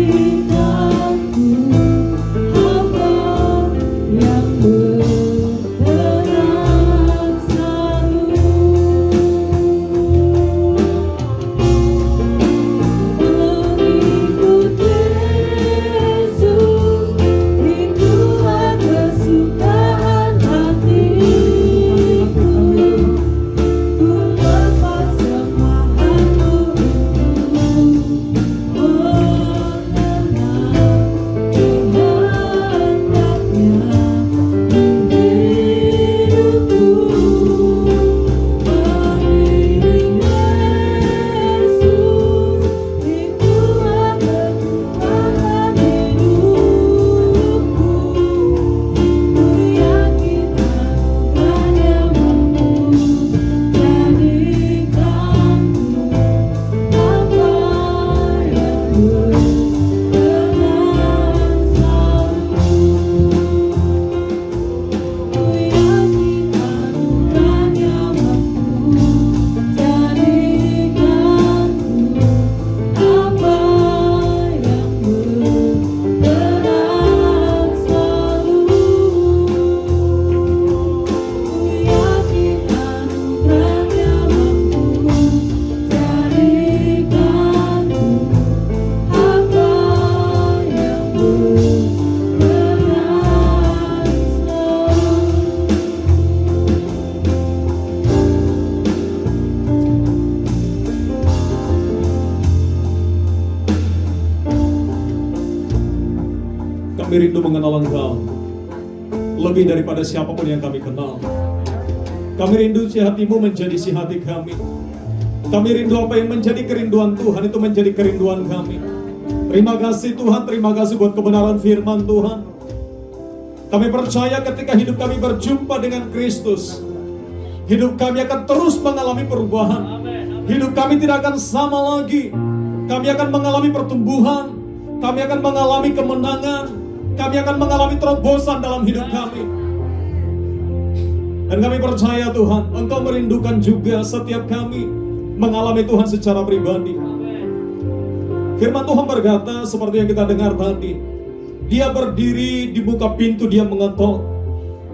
mengenal Engkau lebih daripada siapapun yang kami kenal. Kami rindu si hatimu menjadi si hati kami. Kami rindu apa yang menjadi kerinduan Tuhan itu menjadi kerinduan kami. Terima kasih Tuhan, terima kasih buat kebenaran firman Tuhan. Kami percaya ketika hidup kami berjumpa dengan Kristus, hidup kami akan terus mengalami perubahan. Hidup kami tidak akan sama lagi. Kami akan mengalami pertumbuhan. Kami akan mengalami kemenangan. Kami akan mengalami terobosan dalam hidup kami. Dan kami percaya Tuhan, Engkau merindukan juga setiap kami mengalami Tuhan secara pribadi. Firman Tuhan berkata seperti yang kita dengar tadi, Dia berdiri di muka pintu, Dia mengetok.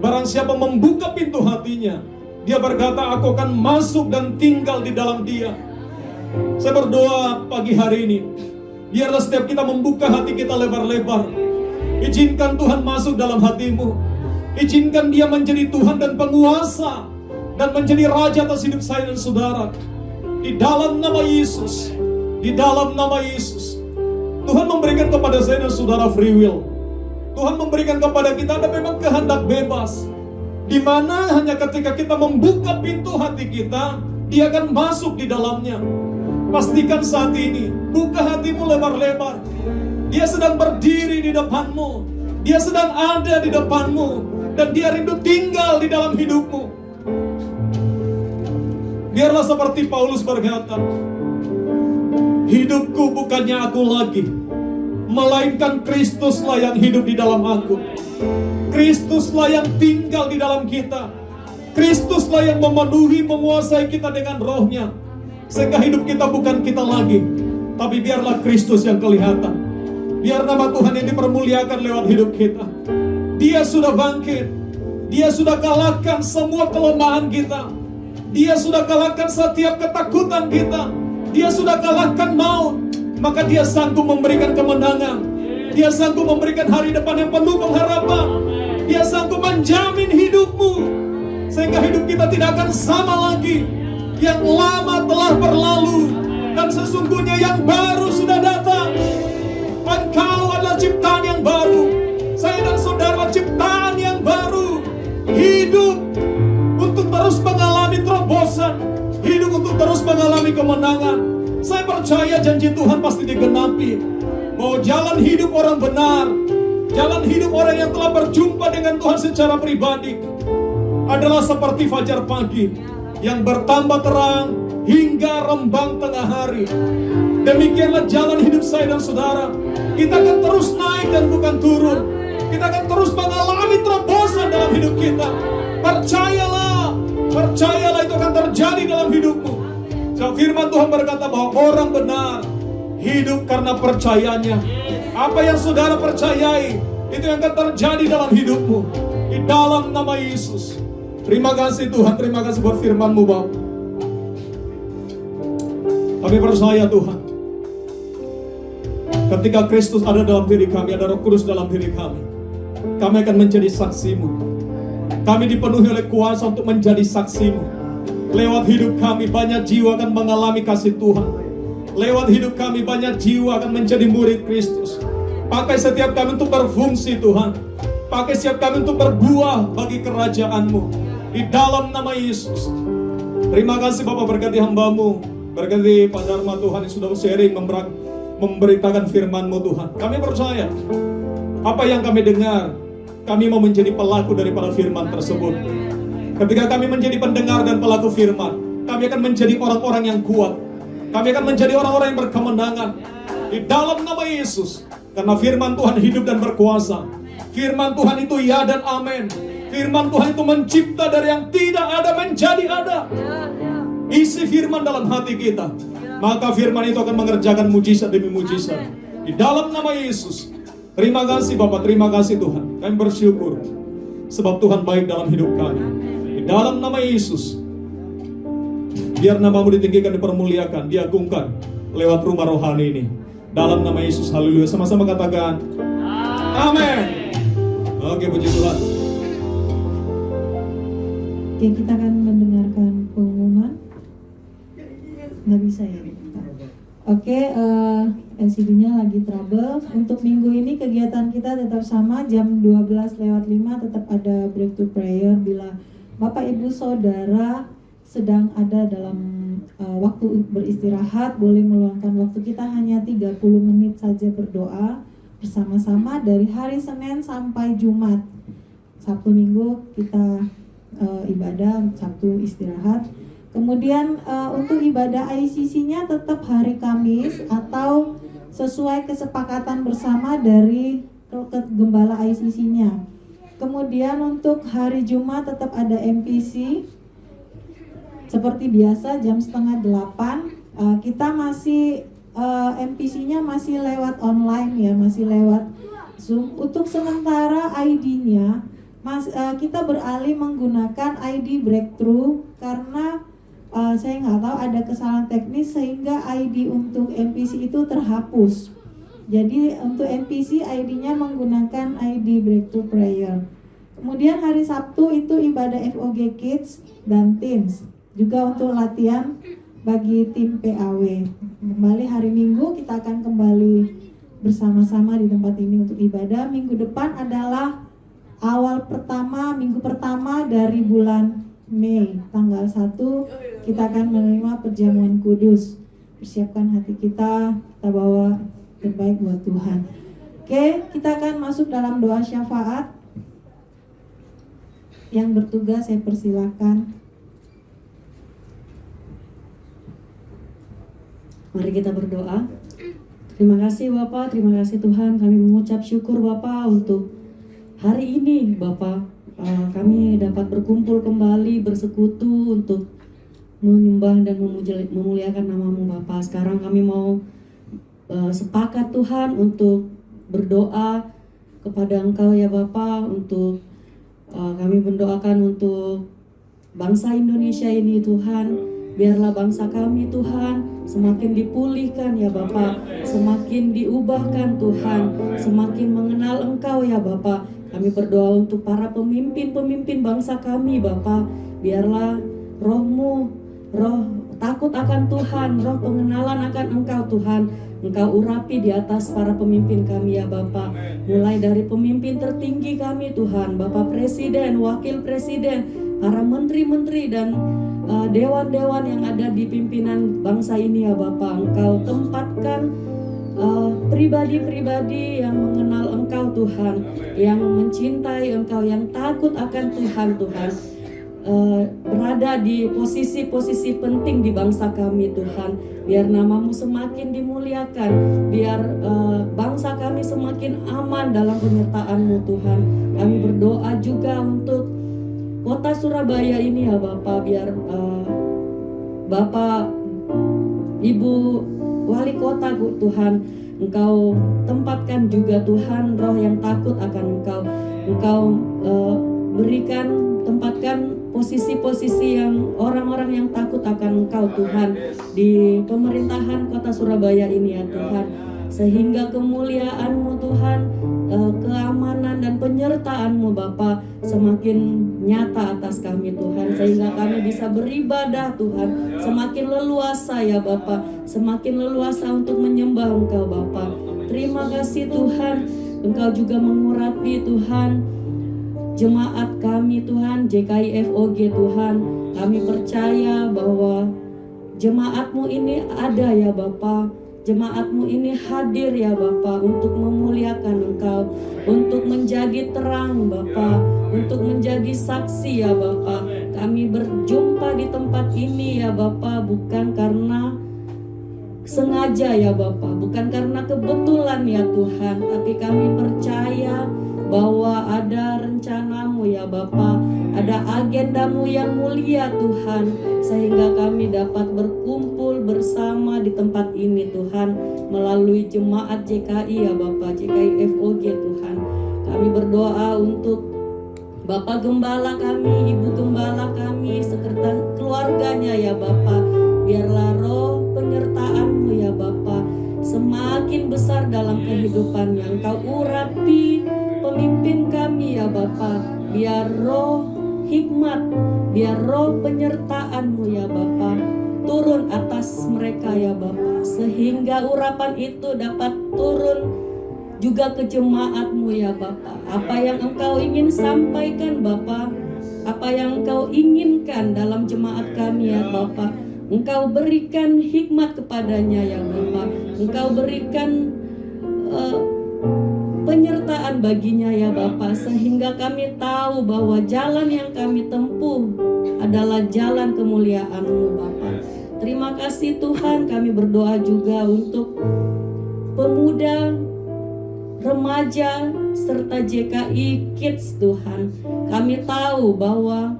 Barang siapa membuka pintu hatinya, Dia berkata, aku akan masuk dan tinggal di dalam Dia. Saya berdoa pagi hari ini, biarlah setiap kita membuka hati kita lebar-lebar. Izinkan Tuhan masuk dalam hatimu. Izinkan Dia menjadi Tuhan dan penguasa dan menjadi Raja atas hidup saya dan saudara. Di dalam nama Yesus, di dalam nama Yesus, Tuhan memberikan kepada saya dan saudara free will. Tuhan memberikan kepada kita ada memang kehendak bebas, di mana hanya ketika kita membuka pintu hati kita, Dia akan masuk di dalamnya. Pastikan saat ini, buka hatimu lebar-lebar. Dia sedang berdiri di depanmu. Dia sedang ada di depanmu. Dan Dia rindu tinggal di dalam hidupmu. Biarlah seperti Paulus berkata, hidupku bukannya aku lagi, melainkan Kristuslah yang hidup di dalam aku. Kristuslah yang tinggal di dalam kita. Kristuslah yang memenuhi, menguasai kita dengan rohnya. Sehingga hidup kita bukan kita lagi, tapi biarlah Kristus yang kelihatan. Biar nama Tuhan yang dipermuliakan lewat hidup kita. Dia sudah bangkit. Dia sudah kalahkan semua kelemahan kita. Dia sudah kalahkan setiap ketakutan kita. Dia sudah kalahkan maut. Maka Dia sanggup memberikan kemenangan. Dia sanggup memberikan hari depan yang penuh pengharapan. Dia sanggup menjamin hidupmu, sehingga hidup kita tidak akan sama lagi. Yang lama telah berlalu, dan sesungguhnya yang baru sudah datang. Engkau adalah ciptaan yang baru. Saya dan saudara ciptaan yang baru. Hidup untuk terus mengalami terobosan. Hidup untuk terus mengalami kemenangan. Saya percaya janji Tuhan pasti digenapi. Bahwa jalan hidup orang benar, jalan hidup orang yang telah berjumpa dengan Tuhan secara pribadi, adalah seperti fajar pagi yang bertambah terang hingga rembang tengah hari. Demikianlah jalan hidup saya dan saudara. Kita akan terus naik dan bukan turun. Kita akan terus mengalami terobosan dalam hidup kita. Percayalah, percayalah itu akan terjadi dalam hidupmu. Firman Tuhan berkata bahwa orang benar hidup karena percayanya. Apa yang saudara percayai, itu yang akan terjadi dalam hidupmu. Di dalam nama Yesus. Terima kasih Tuhan, terima kasih buat firman-Mu Bapa. Kami percaya Tuhan, ketika Kristus ada dalam diri kami, ada Roh Kudus dalam diri kami akan menjadi saksi-Mu. Kami dipenuhi oleh kuasa untuk menjadi saksi-Mu. Lewat hidup kami banyak jiwa akan mengalami kasih Tuhan. Lewat hidup kami banyak jiwa akan menjadi murid Kristus. Pakai setiap kami untuk berfungsi Tuhan. Pakai setiap kami untuk berbuah bagi kerajaan-Mu. Di dalam nama Yesus. Terima kasih Bapak, berkati hamba-Mu. Berkati Pak Dharma Tuhan yang sudah sharing memberitakan firman-Mu Tuhan. Kami percaya apa yang kami dengar, kami mau menjadi pelaku daripada firman tersebut. Ketika kami menjadi pendengar dan pelaku firman, kami akan menjadi orang-orang yang kuat. Kami akan menjadi orang-orang yang berkemenangan. Di dalam nama Yesus. Karena firman Tuhan hidup dan berkuasa. Firman Tuhan itu ya dan amin. Firman Tuhan itu mencipta dari yang tidak ada menjadi ada. Isi firman dalam hati kita, maka firman itu akan mengerjakan mujizat demi mujizat. Di dalam nama Yesus. Terima kasih Bapak, terima kasih Tuhan. Kami bersyukur sebab Tuhan baik dalam hidup kami. Di dalam nama Yesus. Biar nama-Mu ditinggikan, dipermuliakan, diagungkan lewat rumah rohani ini. Dalam nama Yesus, haleluya. Sama-sama katakan amin. Oke, puji Tuhan. Oke, kita akan mendengarkan pengumuman. Nggak bisa ya? Oke, LCD-nya lagi trouble. Untuk minggu ini kegiatan kita tetap sama, jam 12:05 tetap ada breakthrough prayer. Bila Bapak Ibu Saudara sedang ada dalam waktu beristirahat, boleh meluangkan waktu kita hanya 30 menit saja berdoa bersama-sama dari hari Senin sampai Jumat. Sabtu Minggu kita ibadah, Sabtu istirahat. Kemudian untuk ibadah ICC-nya tetap hari Kamis atau sesuai kesepakatan bersama dari gembala ICC-nya. Kemudian untuk hari Jumat tetap ada MPC seperti biasa jam 7:30. Kita masih MPC-nya masih lewat online ya, masih lewat Zoom. Untuk sementara ID-nya kita beralih menggunakan ID Breakthrough karena saya nggak tahu ada kesalahan teknis sehingga ID untuk MPC itu terhapus. Jadi untuk MPC ID-nya menggunakan ID Breakthrough Prayer. Kemudian hari Sabtu itu ibadah FOG Kids dan Teens. Juga untuk latihan bagi tim PAW. Kembali hari Minggu kita akan kembali bersama-sama di tempat ini untuk ibadah. Minggu depan adalah minggu pertama dari bulan Mei, tanggal 1 kita akan menerima perjamuan kudus. Persiapkan hati kita bawa terbaik buat Tuhan. Oke, kita akan masuk dalam doa syafaat. Yang bertugas saya persilakan. Mari kita berdoa. Terima kasih Bapak, terima kasih Tuhan. Kami mengucap syukur Bapak untuk hari ini Bapak. Kami dapat berkumpul kembali, bersekutu untuk menyembah dan memuliakan nama-Mu Bapa. Sekarang kami mau sepakat Tuhan untuk berdoa kepada Engkau ya Bapa, untuk kami mendoakan untuk bangsa Indonesia ini Tuhan. Biarlah bangsa kami Tuhan semakin dipulihkan ya Bapa, semakin diubahkan Tuhan, semakin mengenal Engkau ya Bapa. Kami berdoa untuk para pemimpin bangsa kami Bapa. Biarlah roh-Mu, roh takut akan Tuhan, roh pengenalan akan Engkau Tuhan, Engkau urapi di atas para pemimpin kami ya Bapa. Mulai dari pemimpin tertinggi kami Tuhan, Bapak Presiden, Wakil Presiden, para menteri-menteri dan dewan-dewan yang ada di pimpinan bangsa ini ya Bapa. Engkau tempatkan pribadi-pribadi yang mengenal Engkau Tuhan, yang mencintai Engkau, yang takut akan Tuhan Tuhan, berada di posisi-posisi penting di bangsa kami Tuhan. Biar nama-Mu semakin dimuliakan, biar bangsa kami semakin aman dalam penyertaan-Mu Tuhan. Kami berdoa juga untuk kota Surabaya ini ya Bapak. Biar Bapak Ibu Wali Kota Tuhan, Engkau tempatkan juga Tuhan roh yang takut akan Engkau. Engkau tempatkan posisi-posisi yang orang-orang yang takut akan Engkau Tuhan di pemerintahan kota Surabaya ini ya Tuhan. Sehingga kemuliaan-Mu Tuhan, keamanan dan penyertaan-Mu Bapa semakin nyata atas kami Tuhan. Sehingga kami bisa beribadah Tuhan semakin leluasa ya Bapa, semakin leluasa untuk menyembah Engkau Bapa. Terima kasih Tuhan, Engkau juga mengurapi Tuhan jemaat kami Tuhan, JKI FOG Tuhan. Kami percaya bahwa jemaat-Mu ini ada ya Bapa. Jemaat-Mu ini hadir ya Bapa untuk memuliakan Engkau, untuk menjadi terang Bapa, untuk menjadi saksi ya Bapa. Kami berjumpa di tempat ini ya Bapa bukan karena sengaja ya Bapa, bukan karena kebetulan ya Tuhan, tapi kami percaya bahwa ada rencana-Mu ya Bapa, ada agenda-Mu yang mulia Tuhan, sehingga kami dapat berkumpul bersama di tempat ini Tuhan, melalui jemaat JKI ya Bapa, JKI FOG Tuhan. Kami berdoa untuk Bapak Gembala kami, Ibu Gembala kami, sekerta keluarganya ya Bapa. Biarlah roh penyertaan-Mu ya Bapa semakin besar dalam kehidupan yang Kau urapi pemimpin kami ya Bapa. Biar roh hikmat, biar roh penyertaan-Mu ya Bapa turun atas mereka ya Bapa, sehingga urapan itu dapat turun juga ke jemaat-Mu ya Bapa. Apa yang Engkau ingin sampaikan Bapa, apa yang Engkau inginkan dalam jemaat kami ya Bapa, Engkau berikan hikmat kepadanya ya Bapa. Engkau berikan penyertaan baginya ya Bapa, sehingga kami tahu bahwa jalan yang kami tempuh adalah jalan kemuliaan-Mu Bapa. Terima kasih Tuhan, kami berdoa juga untuk pemuda, remaja, serta JKI Kids Tuhan. Kami tahu bahwa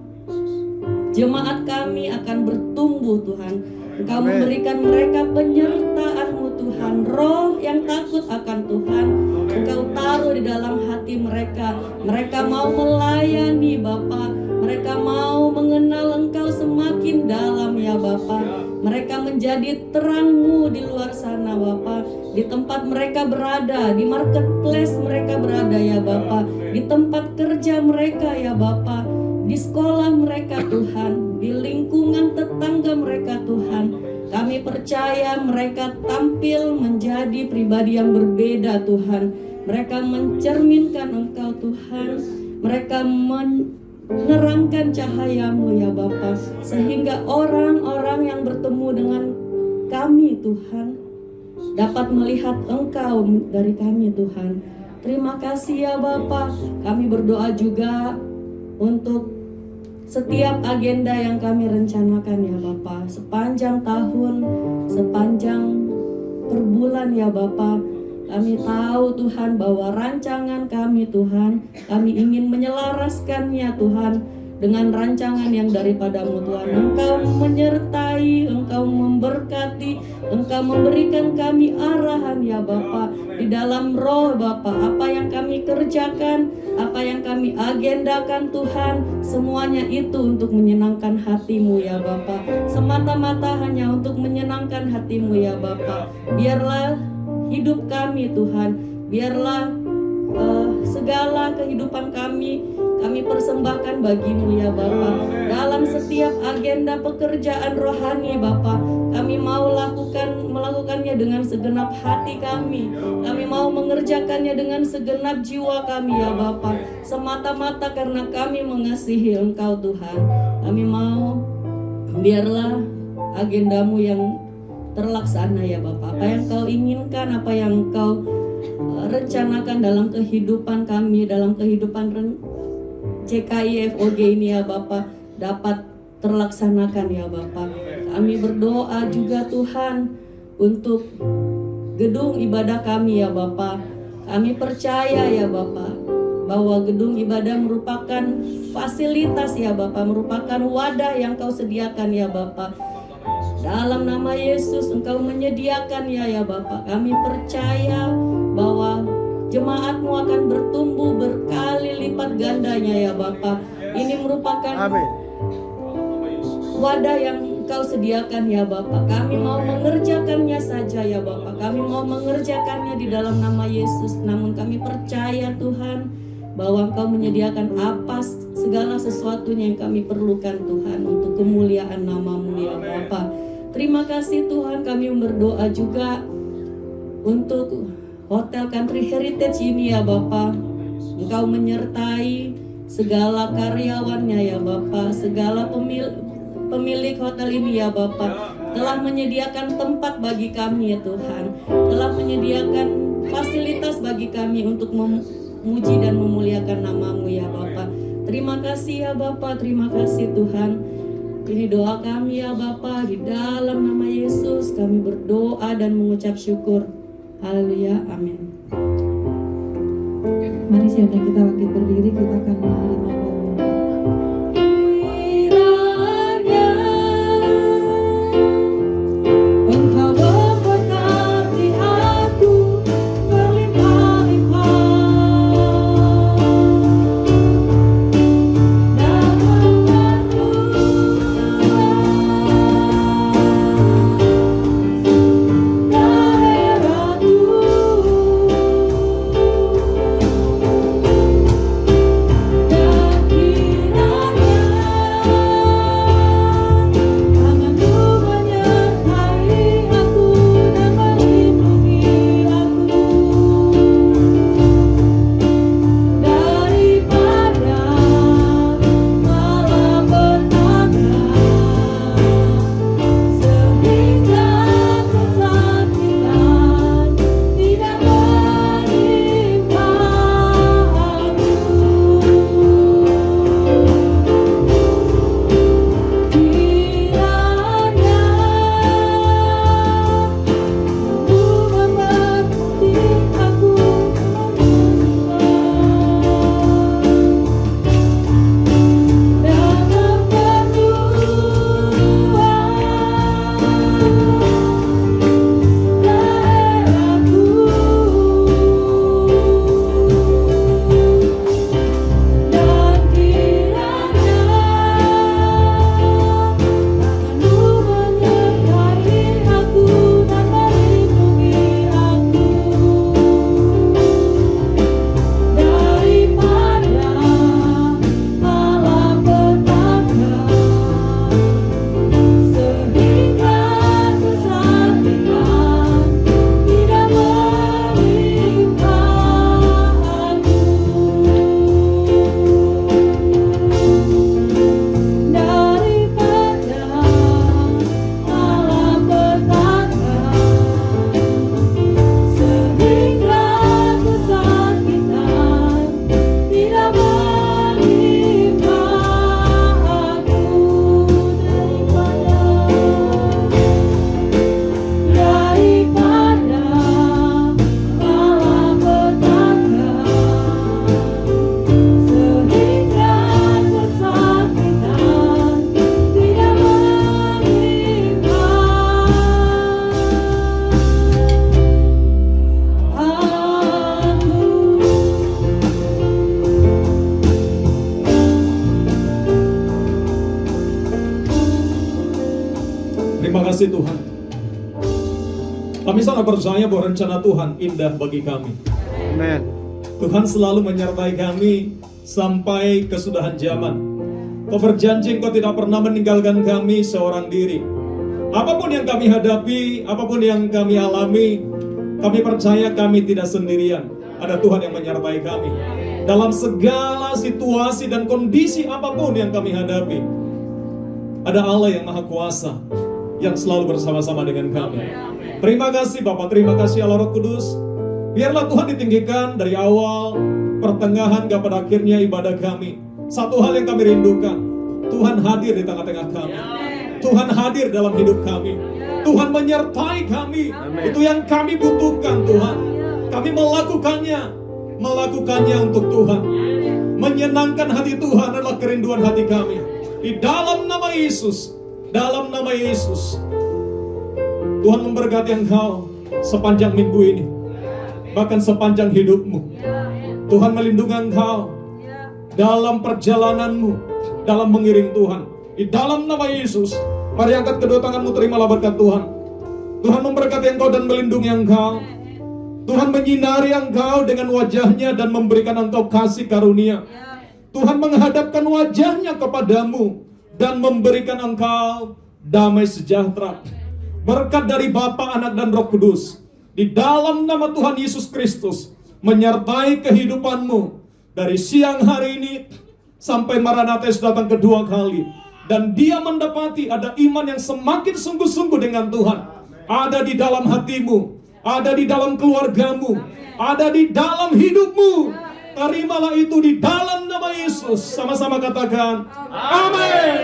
jemaat kami akan bertumbuh Tuhan. Engkau memberikan mereka penyertaan-Mu Tuhan, roh yang takut akan Tuhan Engkau taruh di dalam hati mereka. Mereka mau melayani Bapa, mereka mau mengenal Engkau semakin dalam ya Bapa. Mereka menjadi terang-Mu di luar sana Bapa, di tempat mereka berada, di marketplace mereka berada ya Bapa, di tempat kerja mereka ya Bapa, di sekolah mereka Tuhan, di lingkungan tetangga mereka Tuhan. Kami percaya mereka tampil menjadi pribadi yang berbeda Tuhan. Mereka mencerminkan Engkau Tuhan. Mereka menerangkan cahaya-Mu ya Bapa, sehingga orang-orang yang bertemu dengan kami Tuhan dapat melihat Engkau dari kami Tuhan. Terima kasih ya Bapa. Kami berdoa juga untuk setiap agenda yang kami rencanakan ya Bapa, sepanjang tahun, sepanjang per bulan ya Bapa. Kami tahu Tuhan bahwa rancangan kami Tuhan, kami ingin menyelaraskannya Tuhan dengan rancangan yang daripada-Mu Tuhan. Engkau menyertai, Engkau memberkati, Engkau memberikan kami arahan ya Bapa, di dalam roh Bapa. Apa yang kami kerjakan, apa yang kami agendakan Tuhan, semuanya itu untuk menyenangkan hati-Mu ya Bapa, semata-mata hanya untuk menyenangkan hati-Mu ya Bapa. Biarlah hidup kami Tuhan, biarlah segala kehidupan kami persembahkan bagi-Mu ya Bapa. Dalam setiap agenda pekerjaan rohani Bapa, kami mau melakukannya dengan segenap hati kami. Kami mau mengerjakannya dengan segenap jiwa kami ya Bapa, semata-mata karena kami mengasihi Engkau Tuhan. Kami mau biarlah agenda-Mu yang terlaksana ya Bapa. Apa yang Kau inginkan, apa yang Kau rencanakan dalam kehidupan kami, dalam kehidupan JKI FOG ini ya Bapa, dapat terlaksanakan ya Bapa. Kami berdoa juga Tuhan untuk gedung ibadah kami ya Bapa. Kami percaya ya Bapa bahwa gedung ibadah merupakan fasilitas ya Bapa, merupakan wadah yang Kau sediakan ya Bapa. Dalam nama Yesus Engkau menyediakan ya Bapa. Kami percaya bahwa jemaat-Mu akan bertumbuh berkali lipat gandanya ya Bapa. Ini merupakan wadah yang Engkau sediakan ya Bapa. Kami mau mengerjakannya saja ya Bapa. Kami mau mengerjakannya di dalam nama Yesus. Namun kami percaya Tuhan bahwa Engkau menyediakan apa segala sesuatunya yang kami perlukan Tuhan untuk kemuliaan nama-Mu ya Bapa. Terima kasih Tuhan, kami berdoa juga untuk Hotel Country Heritage ini ya Bapa. Engkau menyertai segala karyawannya ya Bapa, segala pemilik hotel ini ya Bapa, telah menyediakan tempat bagi kami ya Tuhan, telah menyediakan fasilitas bagi kami untuk memuji dan memuliakan nama-Mu ya Bapa. Terima kasih ya Bapa, terima kasih Tuhan. Ini doa kami ya Bapa, di dalam nama Yesus kami berdoa dan mengucap syukur. Haleluya, amin. Mari siapa kita bangkit berdiri, kita akan menerima doa. Dan Terima kasih Tuhan. Kami sangat percaya bahwa rencana Tuhan indah bagi kami. Amin. Tuhan selalu menyertai kami sampai kesudahan zaman. Kau berjanji Engkau tidak pernah meninggalkan kami seorang diri. Apapun yang kami hadapi, apapun yang kami alami, kami percaya kami tidak sendirian. Ada Tuhan yang menyertai kami dalam segala situasi dan kondisi apapun yang kami hadapi. Ada Allah yang Maha Kuasa yang selalu bersama-sama dengan kami. Terima kasih Bapak, terima kasih Allah Roh Kudus. Biarlah Tuhan ditinggikan dari awal, pertengahan, hingga pada akhirnya ibadah kami. Satu hal yang kami rindukan, Tuhan hadir di tengah-tengah kami. Tuhan hadir dalam hidup kami. Tuhan menyertai kami. Itu yang kami butuhkan Tuhan. Kami melakukannya untuk Tuhan. Menyenangkan hati Tuhan adalah kerinduan hati kami. Di dalam nama Yesus, dalam nama Yesus, Tuhan memberkati engkau sepanjang minggu ini, bahkan sepanjang hidupmu. Tuhan melindungi engkau dalam perjalananmu, dalam mengiring Tuhan. Di dalam nama Yesus, mari angkat kedua tanganmu, terimalah berkat Tuhan. Tuhan memberkati engkau dan melindungi engkau. Tuhan menyinari engkau dengan wajahnya dan memberikan engkau kasih karunia. Tuhan menghadapkan wajahnya kepadamu dan memberikan engkau damai sejahtera. Berkat dari Bapa, Anak, dan Roh Kudus di dalam nama Tuhan Yesus Kristus menyertai kehidupanmu dari siang hari ini sampai Maranatha datang kedua kali. Dan dia mendapati ada iman yang semakin sungguh-sungguh dengan Tuhan. Ada di dalam hatimu, ada di dalam keluargamu, ada di dalam hidupmu. Terimalah itu di dalam nama Yesus. Sama-sama katakan amin.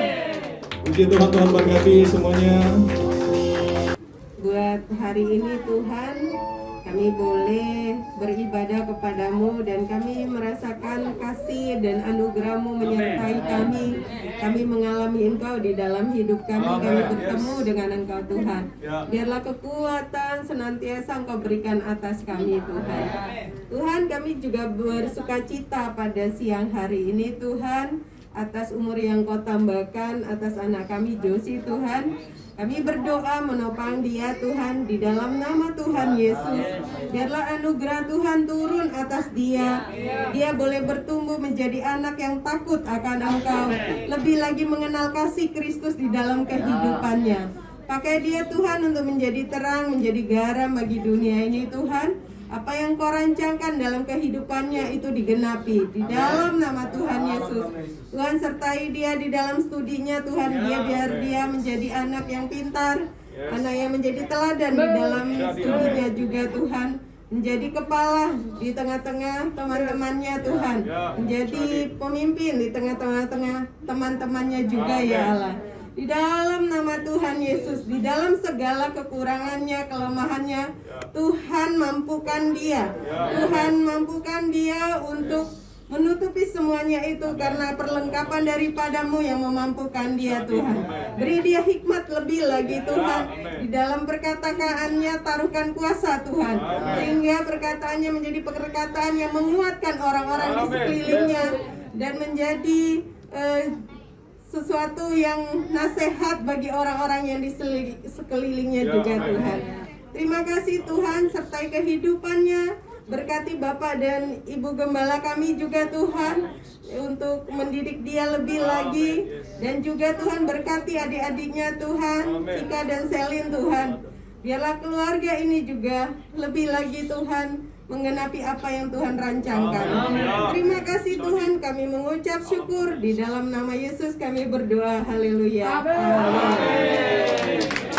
Puji Tuhan, Tuhan berkati semuanya. Buat hari ini Tuhan, kami boleh beribadah kepadamu dan kami merasakan kasih dan anugerah-Mu menyertai kami. Kami mengalami Engkau di dalam hidup kami. Kami bertemu dengan Engkau Tuhan. Biarlah kekuatan senantiasa Engkau berikan atas kami Tuhan. Tuhan, kami juga bersukacita pada siang hari ini Tuhan, atas umur yang Kau tambahkan atas anak kami Josie Tuhan. Kami berdoa menopang dia Tuhan di dalam nama Tuhan Yesus. Biarlah anugerah Tuhan turun atas dia. Dia boleh bertumbuh menjadi anak yang takut akan Engkau. Lebih lagi mengenal kasih Kristus di dalam kehidupannya. Pakai dia Tuhan untuk menjadi terang, menjadi garam bagi dunia ini Tuhan. Apa yang Kau rancangkan dalam kehidupannya itu digenapi di dalam nama Tuhan Yesus. Tuhan sertai dia di dalam studinya Tuhan. Biar dia menjadi anak yang pintar, anak yang menjadi teladan di dalam studinya juga Tuhan. Menjadi kepala di tengah-tengah teman-temannya Tuhan. Menjadi pemimpin di tengah-tengah teman-temannya juga ya Allah. Di dalam nama Tuhan Yesus, di dalam segala kekurangannya, kelemahannya, Tuhan mampukan dia. Tuhan mampukan dia untuk menutupi semuanya itu karena perlengkapan daripadamu yang memampukan dia Tuhan. Beri dia hikmat lebih lagi Tuhan. Di dalam perkataannya taruhkan kuasa Tuhan. Sehingga perkataannya menjadi perkataan yang menguatkan orang-orang di sekelilingnya. Dan menjadi sesuatu yang nasihat bagi orang-orang yang di sekelilingnya juga Tuhan. Terima kasih Tuhan, sertai kehidupannya. Berkati Bapak dan Ibu Gembala kami juga Tuhan, untuk mendidik dia lebih lagi. Dan juga Tuhan berkati adik-adiknya Tuhan, Cika dan Selin Tuhan. Biarlah keluarga ini juga lebih lagi Tuhan, menggenapi apa yang Tuhan rancangkan. Terima kasih Tuhan, kami mengucap syukur. Di dalam nama Yesus kami berdoa, haleluya. Amin.